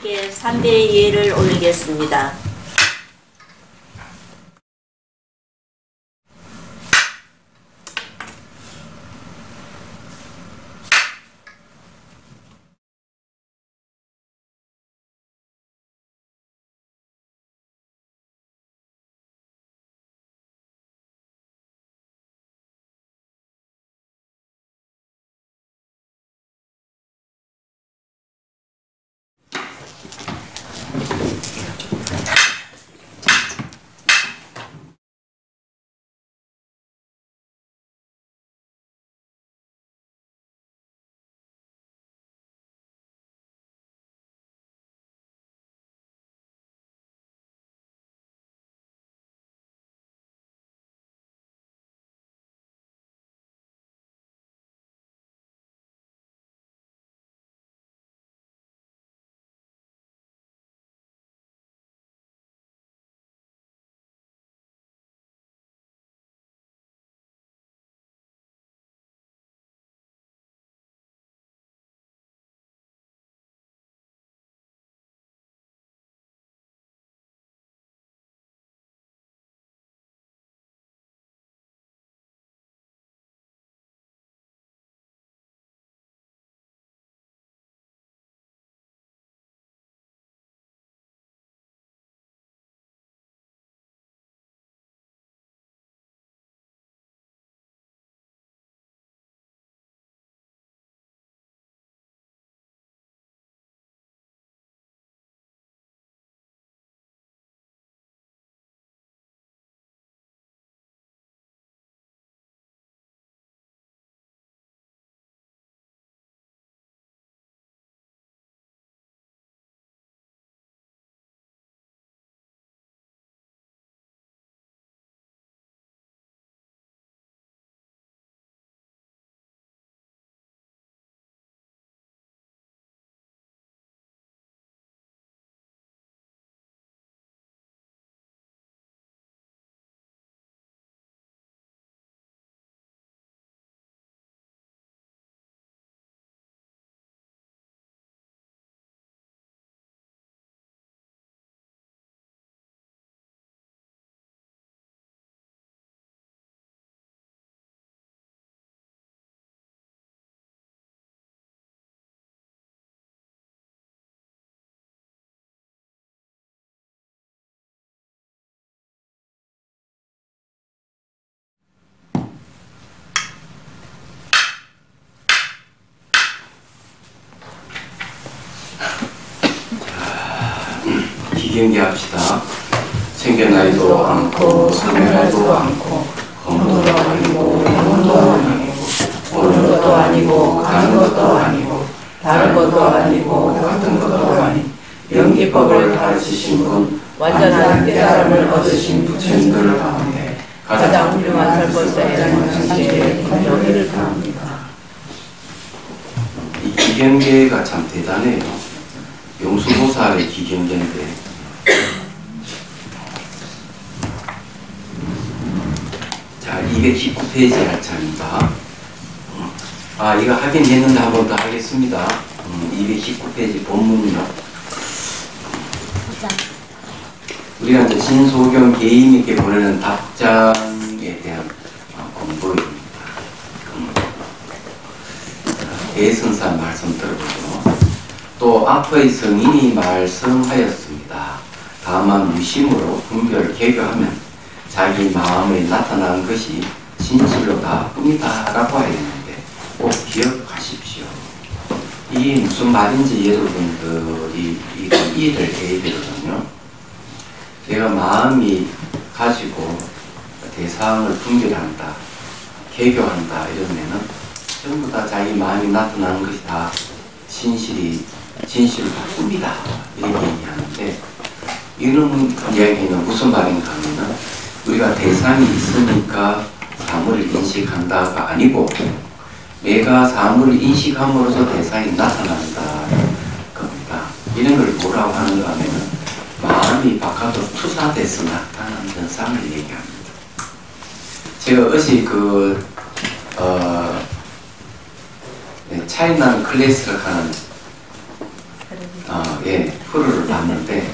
하나님께 3대 예를 올리겠습니다. 기경계합시다. 생겨나지도 않고 소멸하지도 않고 검도도 아니고 영혼도 아니고 오는 것도 아니고 가는 것도 아니고 다른 것도 아니고 같은 것도 아닌 영기법을 가르치신 분, 완전한 깨달음을 얻으신 부처님들 가운데 가장 훌륭한 설법자이라는 당신에게 경의를 표합니다. 이 기경계가 참 대단해요. 용수보살의 기경계인데 자, 219페이지 할 차입니다. 아, 이거 하긴 했는데 한 번 더 하겠습니다. 219페이지 본문이요. 우리가 이제 신소경 개인에게 보내는 답장에 대한 공부입니다. 대선사 말씀 들어보죠. 또 앞의 성인이 말씀하였습니다. 다만 무심으로 분별 개교하면 자기 마음에 나타난 것이 진실로다 뿐이다 라고 하였는데 꼭 기억하십시오. 이게 무슨 말인지 여러분들이 이해를 해야 되거든요. 내가 마음이 가지고 대상을 분별한다, 개교한다 이러면은 전부 다 자기 마음이 나타나는 것이 다 진실을 바꿉니다. 이렇게 얘기하는데, 이런 이야기는 무슨 말인가 하면은 우리가 대상이 있으니까 사물을 인식한다가 아니고 내가 사물을 인식함으로써 대상이 나타난다 겁니다. 이런 걸 뭐라고 하는가 하면은 마음이 바깥으로 투사돼서 나타나는 현상을 얘기합니다. 제가 어제 차이나는 클래스를 하는 프로를 봤는데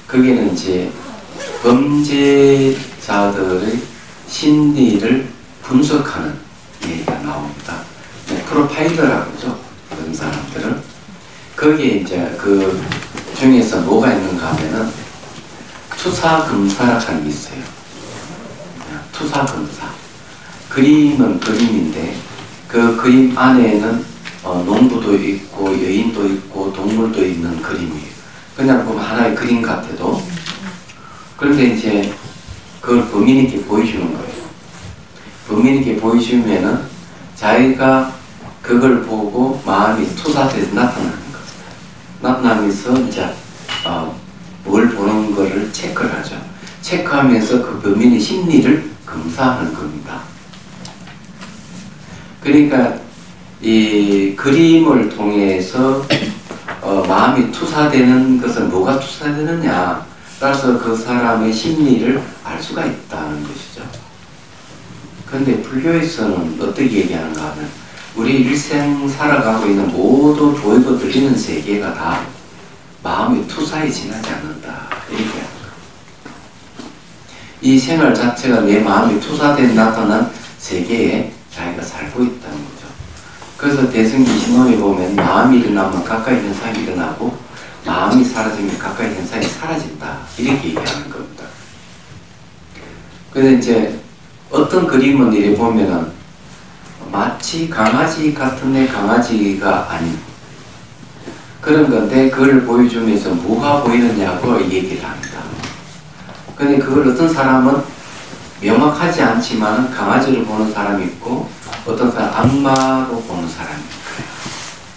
거기는 이제 범죄자들의 심리를 분석하는 얘기가 나옵니다. 프로파일러라고 그러죠. 그런 사람들은. 거기에 이제 그 중에서 뭐가 있는가 하면은 투사검사라는 게 있어요. 투사검사. 그림은 그림인데 그 그림 안에는 농부도 있고 여인도 있고 동물도 있는 그림이에요. 그냥 보면 하나의 그림 같아도. 그런데 이제 그걸 범인에게 보여주는 거예요. 범인에게 보여주면은 자기가 그걸 보고 마음이 투사돼서 나타나는 거예요. 나타나면서 이제 뭘 보는 거를 체크를 하죠. 체크하면서 그 범인의 심리를 검사하는 겁니다. 그러니까 이 그림을 통해서 마음이 투사되는 것은 뭐가 투사되느냐 따라서 그 사람의 심리를 알 수가 있다는 것이죠. 그런데 불교에서는 어떻게 얘기하는가 하면 우리 일생 살아가고 있는 모두 보이고 들리는 세계가 다 마음이 투사에 지나지 않는다 이렇게 하는 거예요. 이 생활 자체가 내 마음이 투사된 나타난 세계에 자기가 살고 있다는 거죠. 그래서 대승기 신호에 보면 마음이 일어나면 가까이 현상이 일어나고 마음이 사라지면 가까이 현상이 사라진다 이렇게 얘기하는 겁니다. 그래서 이제 어떤 그림은 이래 보면은 마치 강아지 같은 애 강아지가 아닌 그런 건데 그걸 보여주면서 뭐가 보이느냐고 얘기를 합니다. 근데 그걸 어떤 사람은 명확하지 않지만 강아지를 보는 사람이 있고 어떤 사람 악마로 보는 사람이 있어요.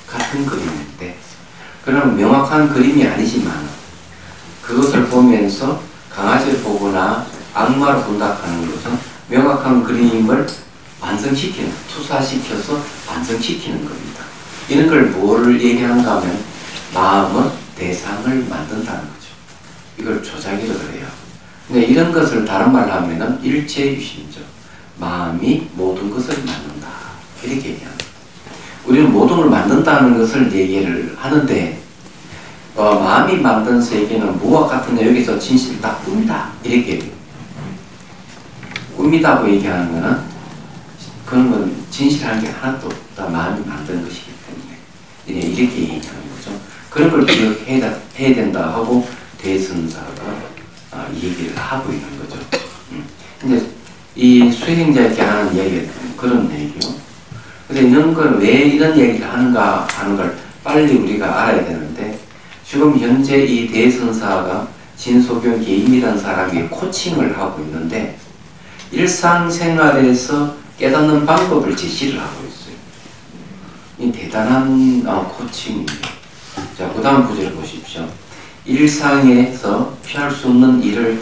같은 그림인데 그럼 명확한 그림이 아니지만 그것을 보면서 강아지를 보거나 악마로 본다 하는 것은 명확한 그림을 완성시키는, 투사시켜서 완성시키는 겁니다. 이런 걸 뭘 얘기하는가 하면 마음은 대상을 만든다는 거죠. 이걸 조작이라고 그래요. 근데 이런 것을 다른 말로 하면은 일체유심이죠. 마음이 모든 것을 만든다. 이렇게 얘기합니다. 우리는 모든 걸 만든다는 것을 얘기를 하는데 마음이 만든 세계는 무와 같은데 여기서 진실 딱 꿈이다. 이렇게 얘기해요. 꿈이다고 얘기하는 거는 그런 건 진실한 게 하나도 없다. 마음이 만든 것이기 때문에 이렇게 얘기하는 거죠. 그런 걸 기억해야 된다 하고 대선사가 얘기를 하고 있는 거죠. 근데 이 수행자에게 하는 얘기가 그런 얘기요. 그래서 이런 걸 왜 이런 얘기를 하는가 하는 걸 빨리 우리가 알아야 되는데 지금 현재 이 대선사가 진소경 개인이라는 사람이 코칭을 하고 있는데 일상생활에서 깨닫는 방법을 제시를 하고 있어요. 이 대단한 코칭이에요. 자, 그 다음 구절을 보십시오. 일상에서 피할 수 없는 일을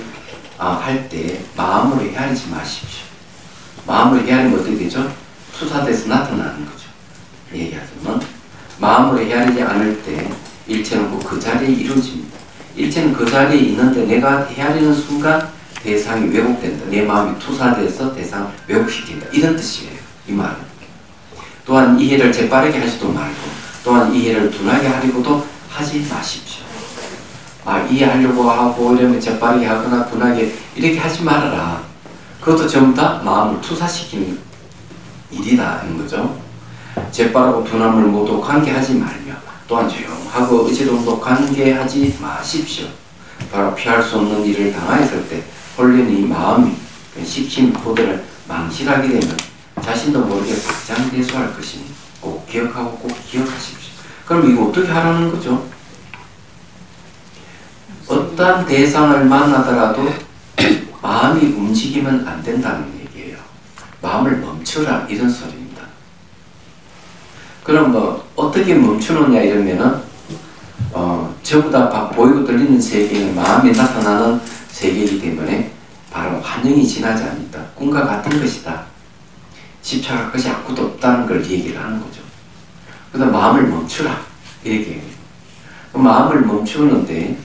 할 때 마음으로 헤아리지 마십시오. 마음으로 헤아리면 어떻게 되죠? 투사돼서 나타나는 거죠. 얘기하자면 마음으로 헤아리지 않을 때 일체는 꼭 그 자리에 이루어집니다. 일체는 그 자리에 있는데 내가 헤아리는 순간 대상이 왜곡된다. 내 마음이 투사돼서 대상을 왜곡시킨다. 이런 뜻이에요. 이 말은. 또한 이해를 재빠르게 하지도 말고 또한 이해를 둔하게 하려고도 하지 마십시오. 이해하려고 하고 이러면 재빠르게 하거나 둔하게 이렇게 하지 말아라. 그것도 전부 다 마음을 투사시키는 일이다 하는 거죠. 재빠르고 둔함을 모두 관계하지 말며 또한 조용하고 의지동도 관계하지 마십시오. 바로 피할 수 없는 일을 당하였을 때 홀린 이 마음이 시킨 포도를 망실하게 되면 자신도 모르게 박장대소할 것이니 꼭 기억하고 꼭 기억하십시오. 그럼 이거 어떻게 하라는 거죠? 어떠한 대상을 만나더라도 마음이 움직이면 안 된다는 얘기예요. 마음을 멈추라 이런 소리입니다. 그럼 어떻게 멈추느냐 이러면은 전부 다 보이고 들리는 세계는 마음이 나타나는 세계이기 때문에 바로 환영이 지나지 않는다. 꿈과 같은 것이다. 집착할 것이 아무것도 없다는 걸 얘기를 하는 거죠. 그래서 마음을 멈추라 이렇게 얘기해요. 마음을 멈추는데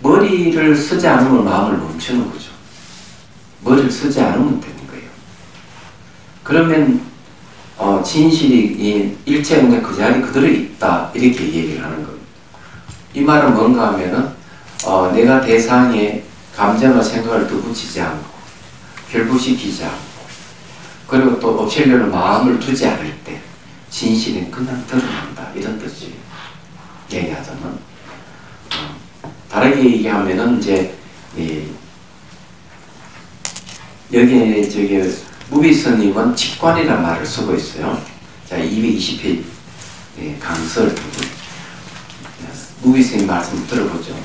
머리를 쓰지 않으면 마음을 멈추는 거죠. 머리를 쓰지 않으면 되는 거예요. 그러면 진실이 일체가 그 자리 그대로 있다 이렇게 얘기를 하는 겁니다. 이 말은 뭔가 하면은 내가 대상에 감정과 생각을 더 붙이지 않고 결부시키지 않고 그리고 또 없애려는 마음을 두지 않을 때 진실은 그냥 드러난다 이런 뜻이 얘기하자면 다르게 얘기하면은 이제 여기 저기 무비스님은 직관이라는 말을 쓰고 있어요. 자 220페이지 강설 부분 무비스님 말씀 들어보죠.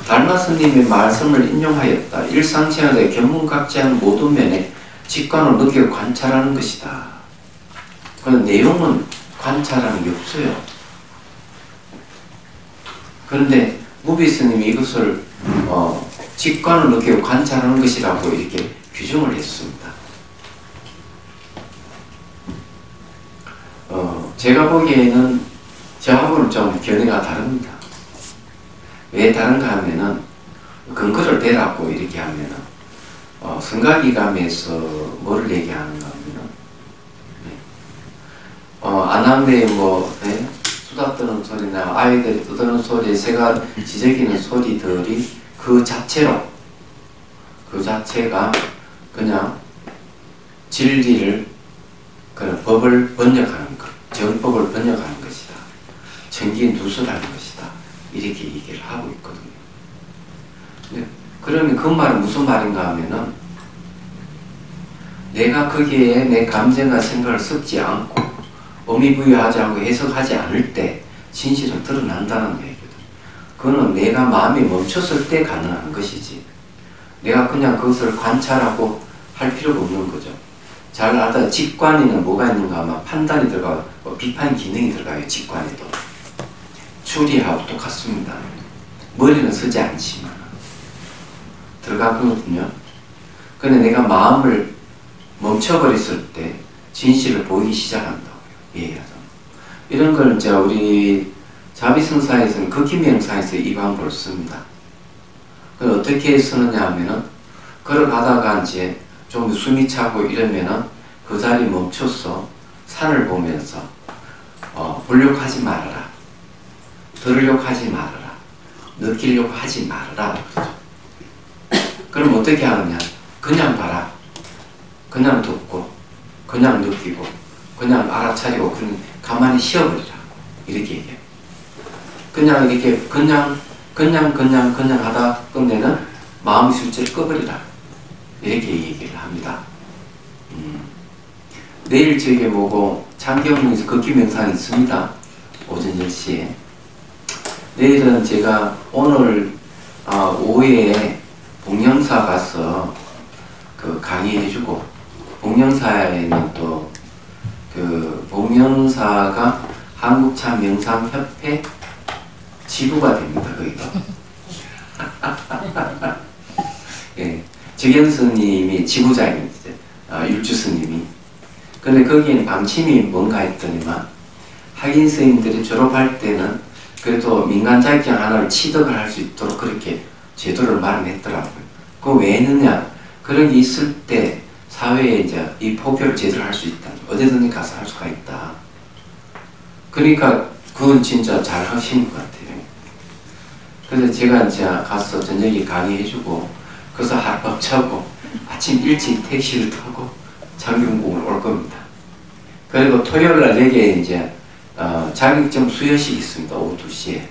달마스님의 말씀을 인용하였다. 일상생활의 견문각지한 모든 면에 직관으로 느끼고 관찰하는 것이다. 그런 내용은 관찰하는 게 없어요. 그런데 무비스님이 이것을 직관으로 느끼고 관찰하는 것이라고 이렇게 규정을 했습니다. 제가 보기에는 저하고는 좀 견해가 다릅니다. 왜 다른가 하면은 근거를 대라고 이렇게 하면은 성가기감에서 뭐를 얘기하는가 하면은 안함에 수다 떠는 소리나 아이들이 떠드는 소리, 새가 지저귀는 소리들이 그 자체가 그냥 진리를 그런 법을 번역하는 것, 정법을 번역하는 것이다. 청기누설하는 것이다. 이렇게 얘기를 하고 있거든요. 그러면 그 말은 무슨 말인가 하면은 내가 거기에 내 감정과 생각을 섞지 않고 의미부여하지 않고 해석하지 않을 때 진실은 드러난다는 얘기거든. 그거는 내가 마음이 멈췄을 때 가능한 것이지 내가 그냥 그것을 관찰하고 할 필요가 없는 거죠. 잘 알다 직관에는 뭐가 있는가 하면 판단이 들어가고 비판 기능이 들어가요. 직관에도 추리하고 똑같습니다. 머리는 쓰지 않지만 들어가거든요. 그런데 내가 마음을 멈춰버렸을 때 진실을 보이기 시작한다고요. 얘기하자면 이런 걸 이제 우리 자비성사에서는 극기명상에서 이 방법을 씁니다. 그걸 어떻게 쓰느냐 하면은 걸어가다가 이제 좀 숨이 차고 이러면은 그 자리 멈춰서 산을 보면서 보려고 하지 말아라. 들으려고 하지 말아라. 느끼려고 하지 말아라. 그럼 어떻게 하느냐? 그냥 봐라. 그냥 듣고, 그냥 느끼고, 그냥 알아차리고, 그냥 가만히 쉬어버리라. 이렇게 얘기해요. 그냥 이렇게, 그냥 하다 끝내는 마음 술제를 꺼버리라. 이렇게 얘기를 합니다. 내일 저녁에 보고 창경문에서 극기명상이 있습니다. 오전 10시에. 내일은 제가 오늘 오후에 복령사 가서 그 강의해주고 복령사에는 또 그 복령사가 한국참명상협회 지부가 됩니다. 거기가. 예, 정현스님이 지부장입니다. 율주스님이. 근데 거기에는 방침이 뭔가 했더니만 학인 스님들이 졸업할 때는 그래도 민간 자격증 하나를 취득을 할 수 있도록 그렇게 제도를 마련했더라고요. 그거 왜 했느냐? 그런 게 있을 때 사회에 이제 이 포교를 제대로 할 수 있다. 어디든지 가서 할 수가 있다. 그러니까 그건 진짜 잘 하시는 것 같아요. 그래서 제가 이제 가서 저녁에 강의해주고 그래서 하룻밤 자고 아침 일찍 택시를 타고 장경공을 올 겁니다. 그리고 토요일날 여기에 이제 자격증 수여식이 있습니다. 오후 2시에.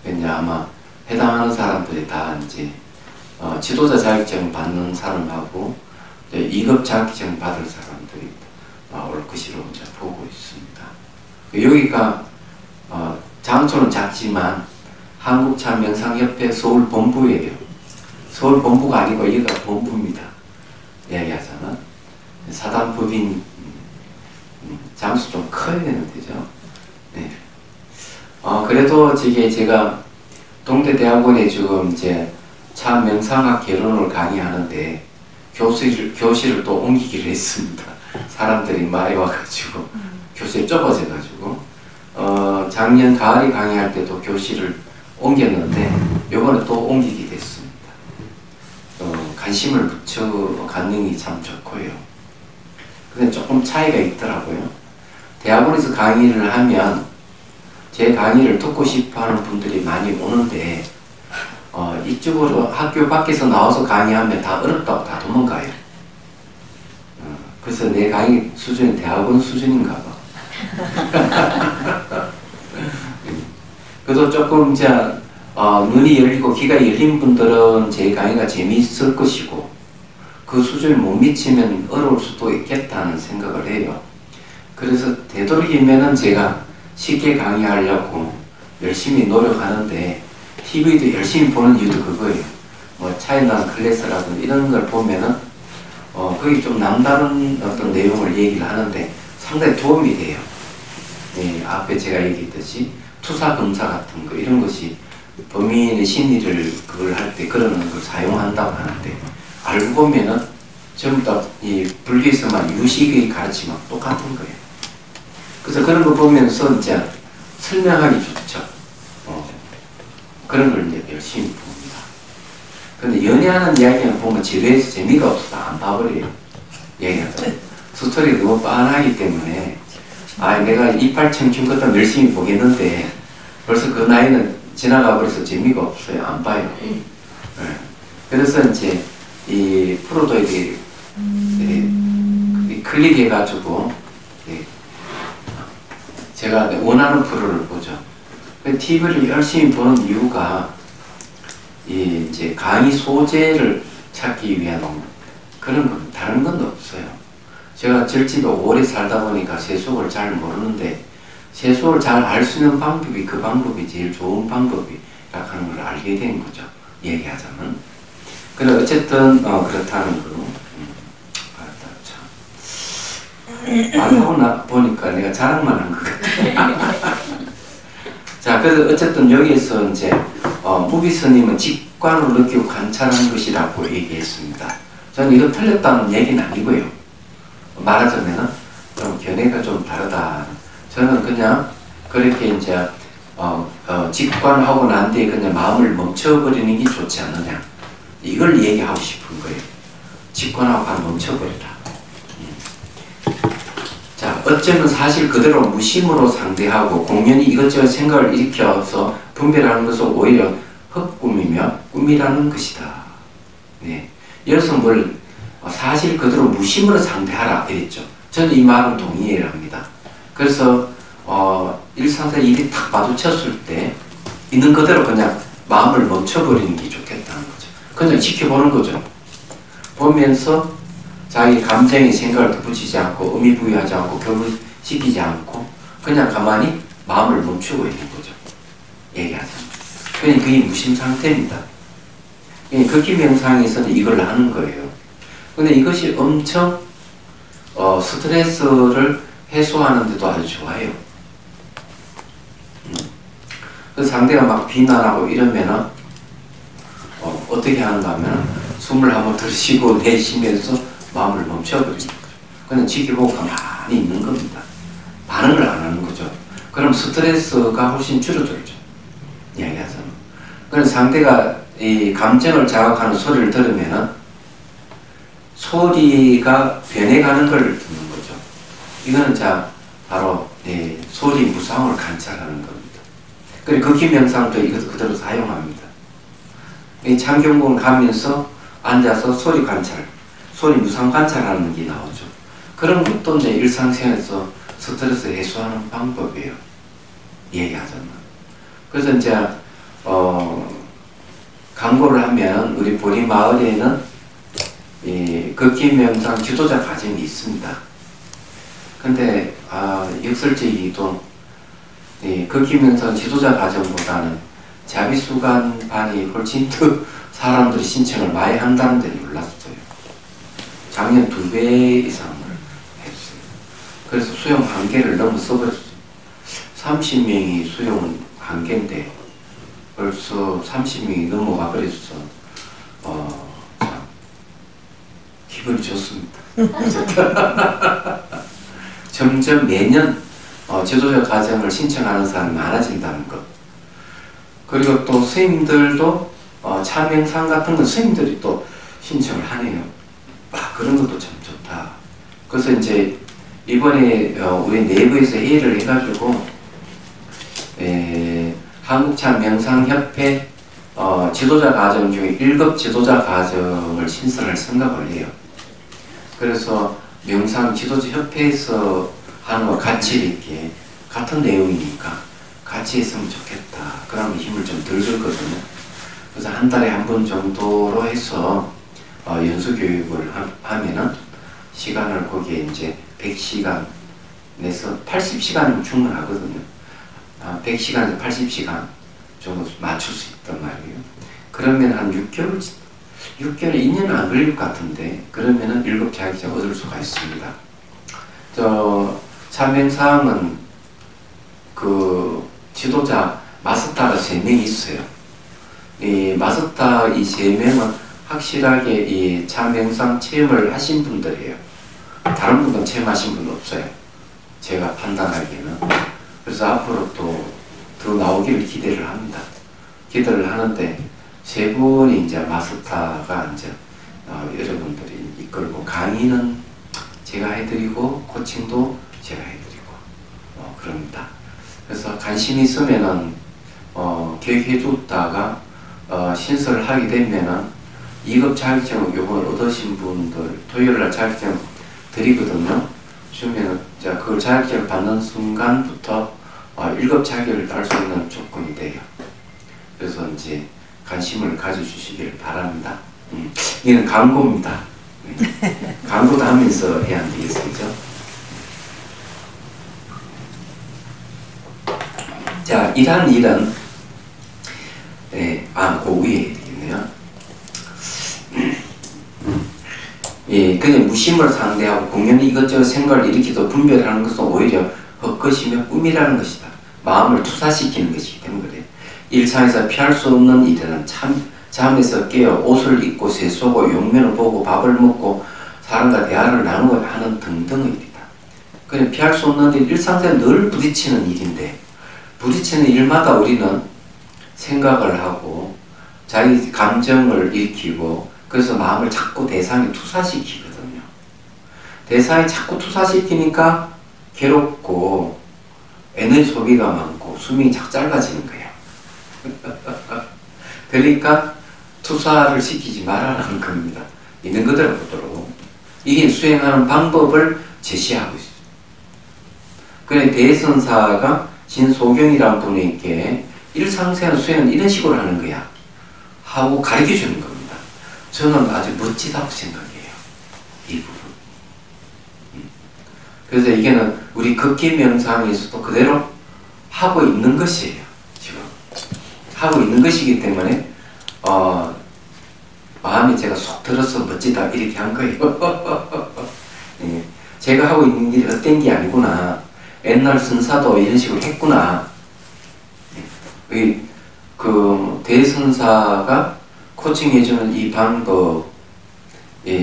이제 아마 해당하는 사람들이 다 이제 지도자 자격증 받는 사람하고 2급 자격증 받을 사람들이 올 것으로 이제 보고 있습니다. 여기가 장소는 작지만 한국참명상협회 서울본부예요. 서울본부가 아니고 여기가 본부입니다. 이야기하자면 사단법인 장수 좀 커야 되는데죠. 네. 그래도 제가 동대대학원에 지금 이제 참명상학 개론을 강의하는데 교실을 또 옮기기로 했습니다. 사람들이 많이 와가지고 교실이 좁아져가지고 작년 가을에 강의할 때도 교실을 옮겼는데 요번에 또 옮기게 됐습니다. 관심을 갖는 게 참 좋고요. 근데 조금 차이가 있더라고요. 대학원에서 강의를 하면 제 강의를 듣고 싶어하는 분들이 많이 오는데 이쪽으로 학교 밖에서 나와서 강의하면 다 어렵다고 다 도망가요. 그래서 내 강의 수준이 대학원 수준인가 봐. 그래도 조금 눈이 열리고 귀가 열린 분들은 제 강의가 재미있을 것이고 그 수준을 못 미치면 어려울 수도 있겠다는 생각을 해요. 그래서 되도록이면은 제가 쉽게 강의하려고 열심히 노력하는데 TV도 열심히 보는 이유도 그거예요. 뭐 차이나 클래스라든지 이런 걸 보면은 거기 좀 남다른 어떤 내용을 얘기를 하는데 상당히 도움이 돼요. 네, 앞에 제가 얘기했듯이 투사 검사 같은 거 이런 것이 범인의 심리를 그걸 할 때 그러는 걸 사용한다고 하는데 알고 보면은 전부 다 이 불교에서만 유식의 가르침하고 똑같은 거예요. 그래서 그런 거 보면서 이제 설명하기 좋죠. 그런 걸 이제 열심히 봅니다. 근데 연애하는 이야기는 보면 지루해서 재미가 없어서 안 봐버려요. 얘기하자. 스토리가 너무 빤하기 때문에 내가 이빨 청춘 것도 열심히 보겠는데 벌써 그 나이는 지나가 버려서 재미가 없어요. 안 봐요. 네. 그래서 이제 이 프로도 이게 클릭해가지고 제가 원하는 프로를 보죠. TV를 열심히 보는 이유가 이제 강의 소재를 찾기 위한 그런 건 다른 건 없어요. 제가 절집에 오래 살다 보니까 세속을 잘 모르는데 세속을 잘 알 수 있는 방법이 그 방법이 제일 좋은 방법이라고 하는 걸 알게 된 거죠. 얘기하자면. 그래 어쨌든 그렇다는 거. 말하고 보니까 내가 자랑만 한 것 같아. 자, 그래서 어쨌든 여기에서 이제 무비 스님은 직관으로 느끼고 관찰하는 것이라고 얘기했습니다. 저는 이거 틀렸다는 얘기는 아니고요. 말하자면은 좀 견해가 좀 다르다. 저는 그냥 그렇게 이제 직관하고 난 뒤에 그냥 마음을 멈춰버리는 게 좋지 않느냐. 이걸 얘기하고 싶은 거예요. 직관하고 한 멈춰버리라. 자, 어쩌면 사실 그대로 무심으로 상대하고 공연히 이것저것 생각을 일으켜서 분별하는 것은 오히려 헛꿈이며 꿈이라는 것이다. 네. 여기서 뭘 사실 그대로 무심으로 상대하라 이랬죠. 저는 이 말은 동의해야 합니다. 그래서 일상에서 일이 탁 마주쳤을 때 있는 그대로 그냥 마음을 멈춰버리는 게 좋겠다는 거죠. 그냥 지켜보는 거죠. 보면서 자기 감정의 생각을 덧붙이지 않고 의미부여하지 않고 교부시키지 않고 그냥 가만히 마음을 멈추고 있는 거죠. 얘기하자면. 그러니까 그게 무심 상태입니다. 극기 명상에서는 이걸 하는 거예요. 근데 이것이 엄청 스트레스를 해소하는 데도 아주 좋아요. 그래서 상대가 막 비난하고 이러면은 어떻게 하는가 하면 숨을 한번 들이쉬고 내쉬면서 마음을 멈춰버리는 거죠. 그냥 지켜보고 가만히 있는 겁니다. 반응을 안 하는 거죠. 그럼 스트레스가 훨씬 줄어들죠. 이야기하자면. 그래서 상대가 이 감정을 자극하는 소리를 들으면은 소리가 변해가는 걸 듣는 거죠. 이거는 바로 소리 무상을 관찰하는 겁니다. 그리고 극기 명상도 이것도 그대로 사용합니다. 창경궁 가면서 앉아서 소리 관찰, 소리 무상 관찰하는 게 나오죠. 그런 것도 이제 일상생활에서 스트레스 해소하는 방법이에요. 얘기하자면. 그래서 이제 광고를 하면 우리 보리 마을에는 극기 명상 지도자 과정이 있습니다. 근데 역설적이기도 극기 명상 지도자 과정보다는 자비수간반이 훨씬 더 사람들이 신청을 많이 한다는 데는 몰랐어요. 작년 2배 이상을 했어요. 그래서 수용 한계를 넘어서 버렸어요. 30명이 수용 한계인데 벌써 30명이 넘어가 버렸어. 참 기분이 좋습니다. 점점 매년 지도자 과정을 신청하는 사람이 많아진다는 것. 그리고 또 스님들도 참명상 같은 건 스님들이 또 신청을 하네요. 그런 것도 참 좋다. 그래서 이제 이번에 우리 내부에서 회의를 해가지고 한국참명상협회 지도자 과정 중에 1급 지도자 과정을 신설할 생각을 해요. 그래서 명상 지도자 협회에서 하는 거 같이 이렇게 같은 내용이니까 같이 했으면 좋겠다. 그러면 힘을 좀 덜 들거든요. 그래서 한 달에 한 번 정도로 해서 연수 교육을 하면은 시간을 거기에 이제 100시간 내서 80시간이면 충분하거든요. 100시간에서 80시간 정도 맞출 수 있단 말이에요. 그러면 한 6개월, 2년 안 걸릴 것 같은데, 그러면은 1급 자격증 얻을 수가 있습니다. 참명상은 그 지도자 마스터가 3명이 있어요. 이 마스터 이 3명은 확실하게 이 참명상 체험을 하신 분들이에요. 다른 분은 체험하신 분 없어요. 제가 판단하기에는. 그래서 앞으로 또 더 나오기를 기대를 합니다. 기대를 하는데 3분이 이제 마스터가 이제 여러분들이 이끌고 강의는 제가 해드리고 코칭도 제가 해드리고 그럽니다. 그래서 관심이 있으면은 계획해 뒀다가 신설을 하게 되면은 2급 자격증 요번 얻으신 분들 토요일날 자격증 드리거든요. 주면은 그 자격증을 받는 순간부터 1급 자격을 딸 수 있는 조건이 돼요. 그래서 이제 관심을 가져주시길 바랍니다. 이는 광고입니다. 광고도 하면서 해야 안 되겠습니까? 자, 이러한 일은 그 위에 해야 되겠네요. 그냥 무심을 상대하고 공연히 이것저것 생각을 일으키도 분별하는 것은 오히려 헛것이며 꿈이라는 것이다. 마음을 투사시키는 것이기 때문에 그래요. 일상에서 피할 수 없는 일은 잠에서 깨어 옷을 입고 세수하고 용면을 보고 밥을 먹고 사람과 대화를 나누고 하는 등등의 일이다. 그냥 피할 수 없는 일, 일상생활 늘 부딪히는 일인데 부딪히는 일마다 우리는 생각을 하고 자기 감정을 일으키고 그래서 마음을 자꾸 대상에 투사시키거든요. 대상에 자꾸 투사시키니까 괴롭고 에너지 소비가 많고 수명이 자꾸 짧아지는 거예요. 그러니까 투사를 시키지 말아라는 겁니다. 있는 그대로 보도록. 이게 수행하는 방법을 제시하고 있어요. 그래 대선사가 진소경이라는 분에게 일상생활 수행은 이런 식으로 하는 거야 하고 가르쳐 주는 겁니다. 저는 아주 멋지다고 생각해요. 이 부분. 그래서 이게는 우리 걷기 명상에서도 그대로 하고 있는 것이에요. 지금 하고 있는 것이기 때문에 마음이 제가 속 들어서 멋지다 이렇게 한 거예요. 네. 제가 하고 있는 일이 헛된 게 아니구나. 옛날 선사도 이런 식으로 했구나. 네. 그 대선사가 코칭해주는 이 방법,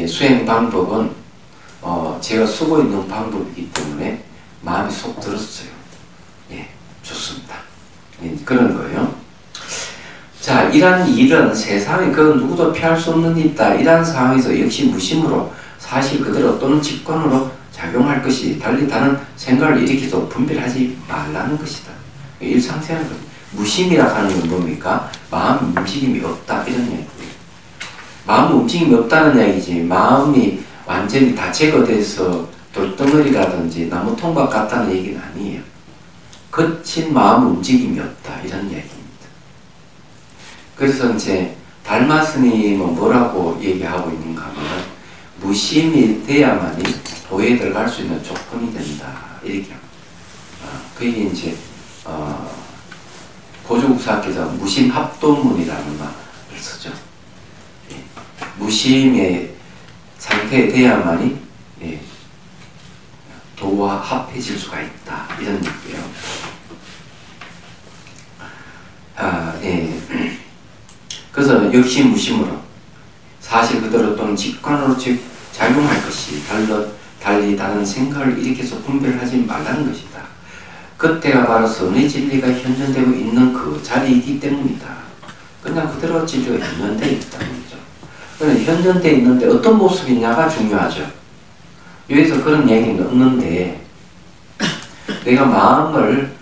수행 방법은 제가 쓰고 있는 방법이기 때문에 마음이 속 들었어요. 예, 좋습니다. 예, 그런 거예요. 자, 이러한 일은 세상에 그 누구도 피할 수 없는 일이다. 이러한 상황에서 역시 무심으로 사실 그대로 또는 직관으로 작용할 것이 달리 다른 생각을 일으키도 분별하지 말라는 것이다. 일상생활은 무심이라 하는 건 뭡니까? 마음 움직임이 없다 이런 얘기예요. 마음 움직임이 없다는 얘기지 마음이 완전히 다 제거돼서 돌덩어리라든지 나무 통박 같다는 얘기는 아니에요. 거친 마음 움직임이 없다 이런 얘기입니다. 그래서 이제 달마 스님은 뭐라고 얘기하고 있는가 하면 무심이 돼야만이 도에 들어갈 수 있는 조건이 된다 이렇게 합니다. 그게 이제 고조국사학계에서 무심합도문이라는 말을 쓰죠. 예. 무심의 상태에 돼야만이 도와 합해질 수가 있다 이런 얘기예요. 그래서 역시 무심으로 사실 그대로 또는 직관으로 작용할 것이 달리 다른 생각을 일으켜서 분별하지 말라는 것이다. 그때가 바로 선의 진리가 현존되고 있는 그 자리이기 때문이다. 그냥 그대로 진리가 현존되어 있다는 거죠. 그러나 현존되어 있는데 어떤 모습이냐가 중요하죠. 여기서 그런 얘기는 없는데 내가 마음을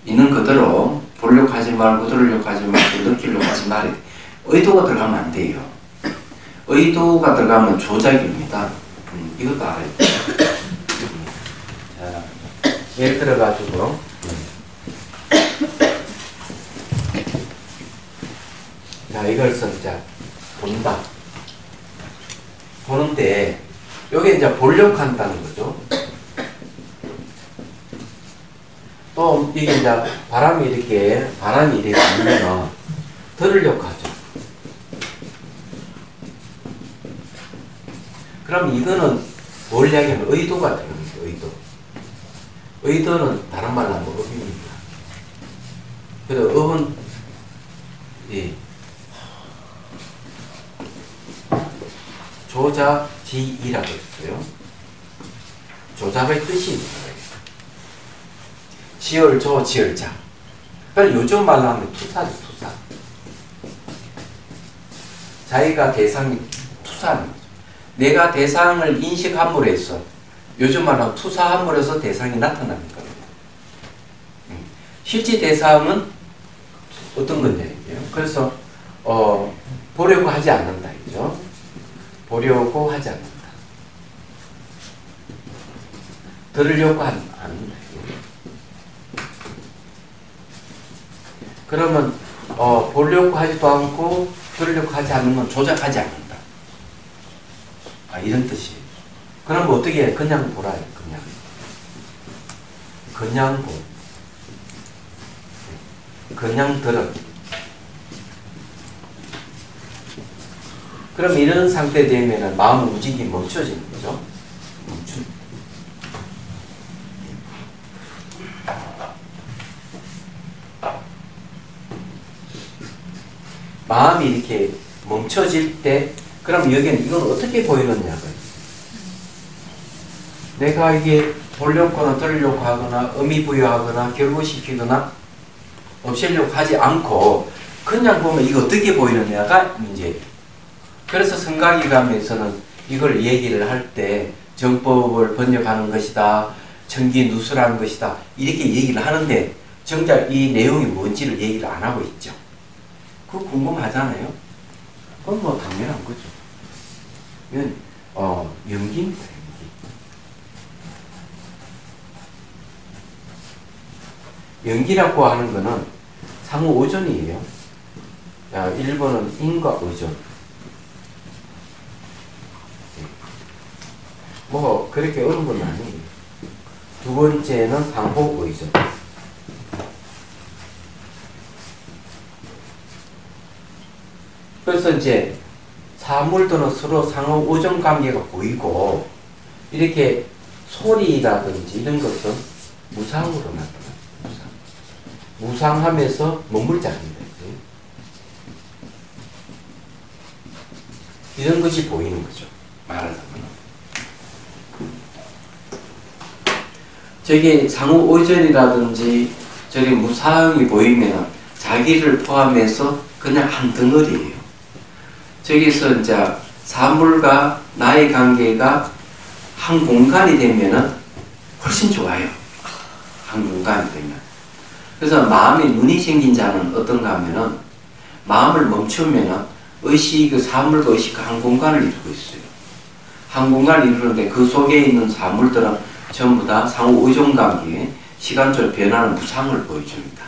있는 그대로 보려고 하지 말고 들으려고 하지 말고 느끼려고 하지 말아야 돼. 의도가 들어가면 안 돼요. 의도가 들어가면 조작입니다. 이것도 알아야 돼. 자, 예를 들어가지고 자, 이걸 자, 본다. 보는데 여기 이제 보려고 한다는 거죠. 또 이게 이제 바람이 이렇게 불면 들으려고 하죠. 그럼 이거는 뭘 이야기하면 의도가 들어가는 거예요. 의도. 의도는 다른 말로 하면 업입니다. 그래서 업은 조자지이라고 했어요. 조잡의 뜻입니다. 지얼조, 지얼자. 그럼 요즘 말로 하면 투사죠, 투사. 자기가 대상이 투사하는 거죠. 내가 대상을 인식함으로 해서, 요즘 말로 하면 투사함으로 해서 대상이 나타나는 겁니다. 실제 대상은 어떤 건지. 그래서, 보려고 하지 않는다. 그죠? 보려고 하지 않는다. 들으려고 않는다. 그러면 보려고 하지도 않고 들으려고 하지 않는 건 조작하지 않는다. 이런 뜻이에요. 그럼 어떻게 해? 그냥 보라요. 그냥 보. 그냥 들어. 그럼 이런 상태 되면은 마음 움직임이 멈춰지는 거죠. 멈춘. 마음이 이렇게 멈춰질 때, 그럼 여기는 이건 어떻게 보이느냐고요. 내가 이게 보려고 하거나 들으려고 하거나 의미 부여하거나 결부시키거나 없애려고 하지 않고 그냥 보면 이거 어떻게 보이느냐가 문제예요. 그래서 성가기감에서는 이걸 얘기를 할 때 정법을 번역하는 것이다, 청기누수라는 것이다, 이렇게 얘기를 하는데 정작 이 내용이 뭔지를 얘기를 안 하고 있죠. 그거 궁금하잖아요. 그건 뭐 당연한 거죠. 이건 연기입니다. 연기라고 하는 거는 상호 오존이에요. 1번은 인과 의존. 뭐 그렇게 어려운 건 아니에요. 두 번째는 상호 의존. 그래서 이제 사물들은 서로 상호 오존 관계가 보이고 이렇게 소리라든지 이런 것은 무상으로 나타납니다. 무상하면서 머물자입니다. 이런 것이 보이는 거죠. 말하자면. 저기 상호 오존이라든지 저기 무상이 보이면 자기를 포함해서 그냥 한 덩어리예요. 저기서 이제 사물과 나의 관계가 한 공간이 되면은 훨씬 좋아요. 한 공간이 되면. 그래서 마음에 눈이 생긴 자는 어떤가 하면은 마음을 멈추면은 의식, 사물과 의식과 한 공간을 이루고 있어요. 한 공간을 이루는데 그 속에 있는 사물들은 전부 다 상호 의존 관계에 시간적으로 변하는 무상을 보여줍니다.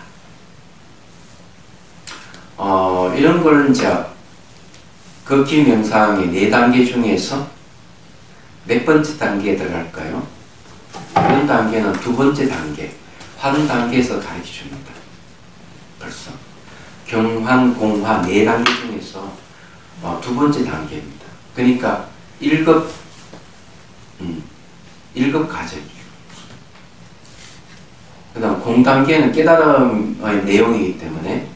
이런 걸 이제 극기 명상의 4단계 중에서 몇 번째 단계에 들어갈까요? 이런 단계는 두 번째 단계, 환 단계에서 가르쳐 줍니다. 벌써. 경환, 공화 4단계 중에서 두 번째 단계입니다. 그러니까 1급 과정이에요. 그 다음 공단계는 깨달음의 내용이기 때문에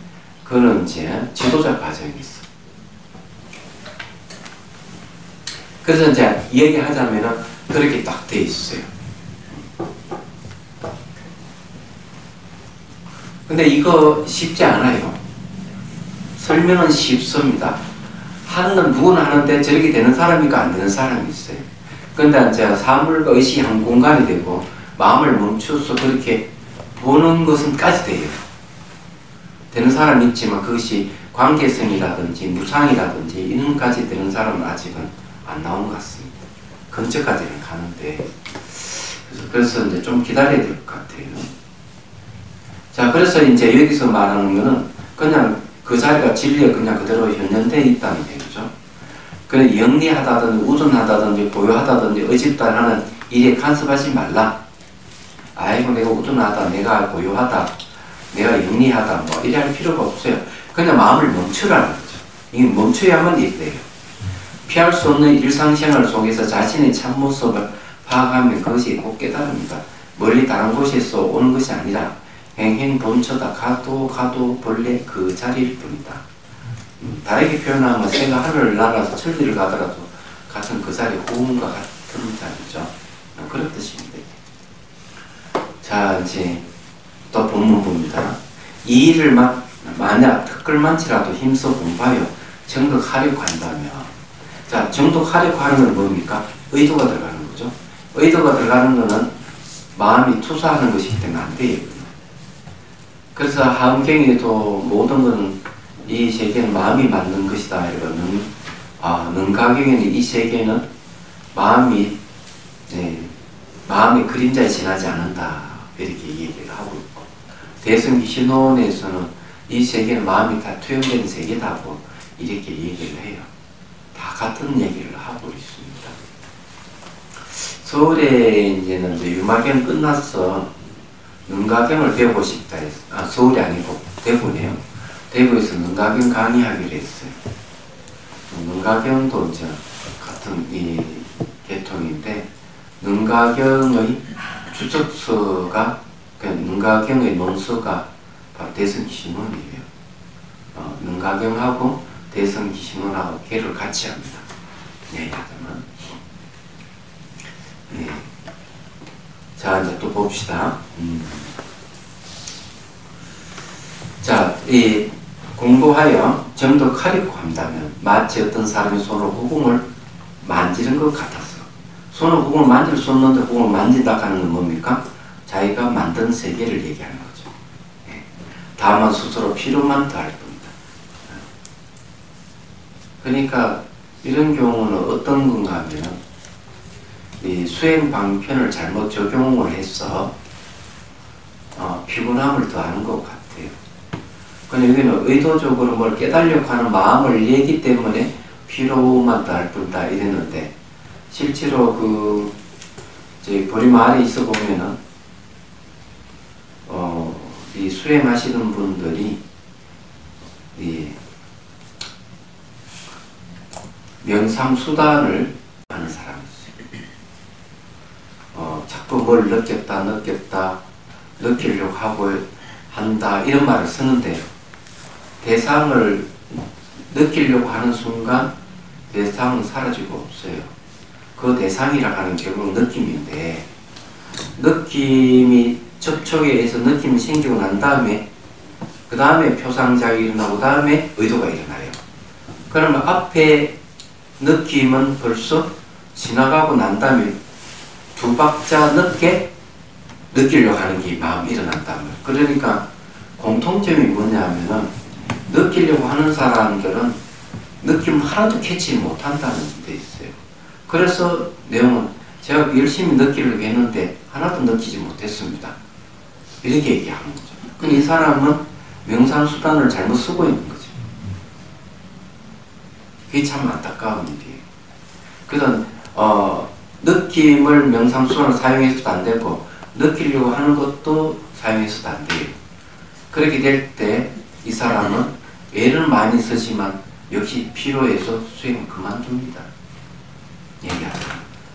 그거는 이제 지도자 과정이 있어. 그래서 이제 얘기하자면은 그렇게 딱 돼 있어요. 근데 이거 쉽지 않아요. 설명은 쉽습니다. 하는 누구나 하는데 저렇게 되는 사람이니까 안 되는 사람이 있어요. 근데 이제 사물과 의식이 한 공간이 되고 마음을 멈춰서 그렇게 보는 것은까지 돼요. 되는 사람이 있지만 그것이 관계성이라든지 무상이라든지 이런까지 되는 사람은 아직은 안 나온 것 같습니다. 근처까지는 가는데 그래서 이제 좀 기다려야 될 것 같아요. 자, 그래서 이제 여기서 말하는 거는 그냥 그 자리가 진리에 그냥 그대로 현현되어 있다는 얘기죠. 그래 영리하다든지 우둔하다든지 고요하다든지 의집단하는 일에 간섭하지 말라. 아이고 내가 우둔하다, 내가 고요하다, 내가 영리하다 뭐 이래 할 필요가 없어요. 그냥 마음을 멈추라는 거죠. 이게 멈춰야만 이래요. 피할 수 없는 일상생활 속에서 자신의 참모습을 파악하면 그것이 곧 깨달음이다. 멀리 다른 곳에서 오는 것이 아니라 행행 본처다. 가도 본래 그 자리일 뿐이다. 다르게 표현하면 새가 하늘을 날아서 천리를 가더라도 같은 그 자리, 호흡과 같은 자리죠. 그런 뜻입니다. 자, 이제 또 본문 봅니다. 이 일을 만약 특글만치라도 힘써 공부하여 정독하려고 한다면, 자, 정독하려고 하는 건 뭡니까? 의도가 들어가는 거죠. 의도가 들어가는 거는 마음이 투사하는 것이기 때문에 안 돼요. 그래서 하음경에도 모든 것은 이 세계는 마음이 만든 것이다. 이러면 능가경에는 이 세계는 마음이 마음의 그림자에 지나지 않는다. 이렇게 얘기를 하고 있고, 대승기신론에서는 이 세계는 마음이 다 투영된 세계다고 이렇게 얘기를 해요. 다 같은 얘기를 하고 있습니다. 서울에 이제는 이제 유마경 끝나서 능가경을 배우고 싶다 해서, 서울이 아니고 대구네요. 대구에서 능가경 강의하기로 했어요. 능가경도 이제 같은 이 계통인데, 능가경의 주석서가, 능가경의 논서가 바로 대승기신론이에요. 능가경하고 대승기신론하고 개를 같이 합니다. 네, 하지만. 네. 자, 이제 또 봅시다. 자, 이 공부하여 정독하려고 한다면 마치 어떤 사람이 손을 후궁을 만지는 것 같았어. 손을 후궁을 만질 수 없는데 후궁을 만진다 하는 건 뭡니까? 자기가 만든 세계를 얘기하는 거죠. 예. 다만 스스로 필요만 더할 뿐이다. 그러니까 이런 경우는 어떤 건가 하면 이 수행 방편을 잘못 적용을 해서 피곤함을 더하는 것 같아요. 근데 여기는 의도적으로 뭘 깨달으려고 하는 마음을 내기 때문에 피로만 더할 뿐이다 이랬는데, 실제로 그 저희 보리마 아래 있어 보면은 이 수행하시는 분들이 이 명상 수단을 하는 사람이 있어요. 자꾸 뭘 느꼈다 느끼려고 하고 한다 이런 말을 쓰는데, 대상을 느끼려고 하는 순간 대상은 사라지고 없어요. 그 대상이라 하는 결국은 느낌인데, 느낌이 접촉에 의해서 느낌이 생기고 난 다음에 그 다음에 표상작용이 일어나고 그 다음에 의도가 일어나요. 그러면 앞에 느낌은 벌써 지나가고 난 다음에 두 박자 늦게 느끼려고 하는 게 마음이 일어난다면, 그러니까 공통점이 뭐냐 하면은 느끼려고 하는 사람들은 느낌 하나도 캐치 못한다는 데 있어요. 그래서 내용은 제가 열심히 느끼려고 했는데 하나도 느끼지 못했습니다. 이렇게 얘기하는 거죠. 그럼 이 사람은 명상 수단을 잘못 쓰고 있는 거죠. 그게 참 안타까운 일이에요. 그래서 느낌을 명상 수단을 사용해서도 안 되고 느끼려고 하는 것도 사용해서도 안 돼요. 그렇게 될 때 이 사람은 애를 많이 쓰지만 역시 피로해서 수행을 그만둡니다. 얘기하죠.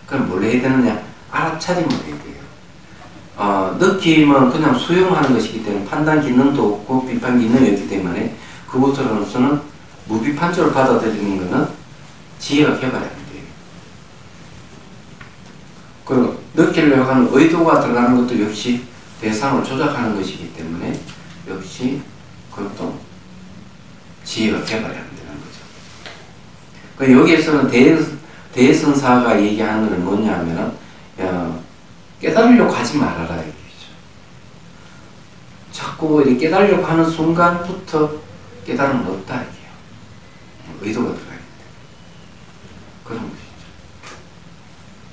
그럼 뭘 해야 되느냐? 알아차림을 해야 돼요. 느낌은 그냥 수용하는 것이기 때문에 판단 기능도 없고 비판 기능이 없기 때문에 그것으로서는 무비판적으로 받아들이는 것은 지혜가 개발이 안 돼요. 그리고 느끼려고 하는 의도가 들어가는 것도 역시 대상을 조작하는 것이기 때문에 역시 그것도 지혜가 개발이 안 되는 거죠. 여기에서는 대성사가 얘기하는 것은 뭐냐 하면은 깨달으려고 하지 말아라 얘기죠. 자꾸 이렇게 깨달으려고 하는 순간부터 깨달음은 없다 이게요. 의도가 들어가야 돼. 그런 것이죠.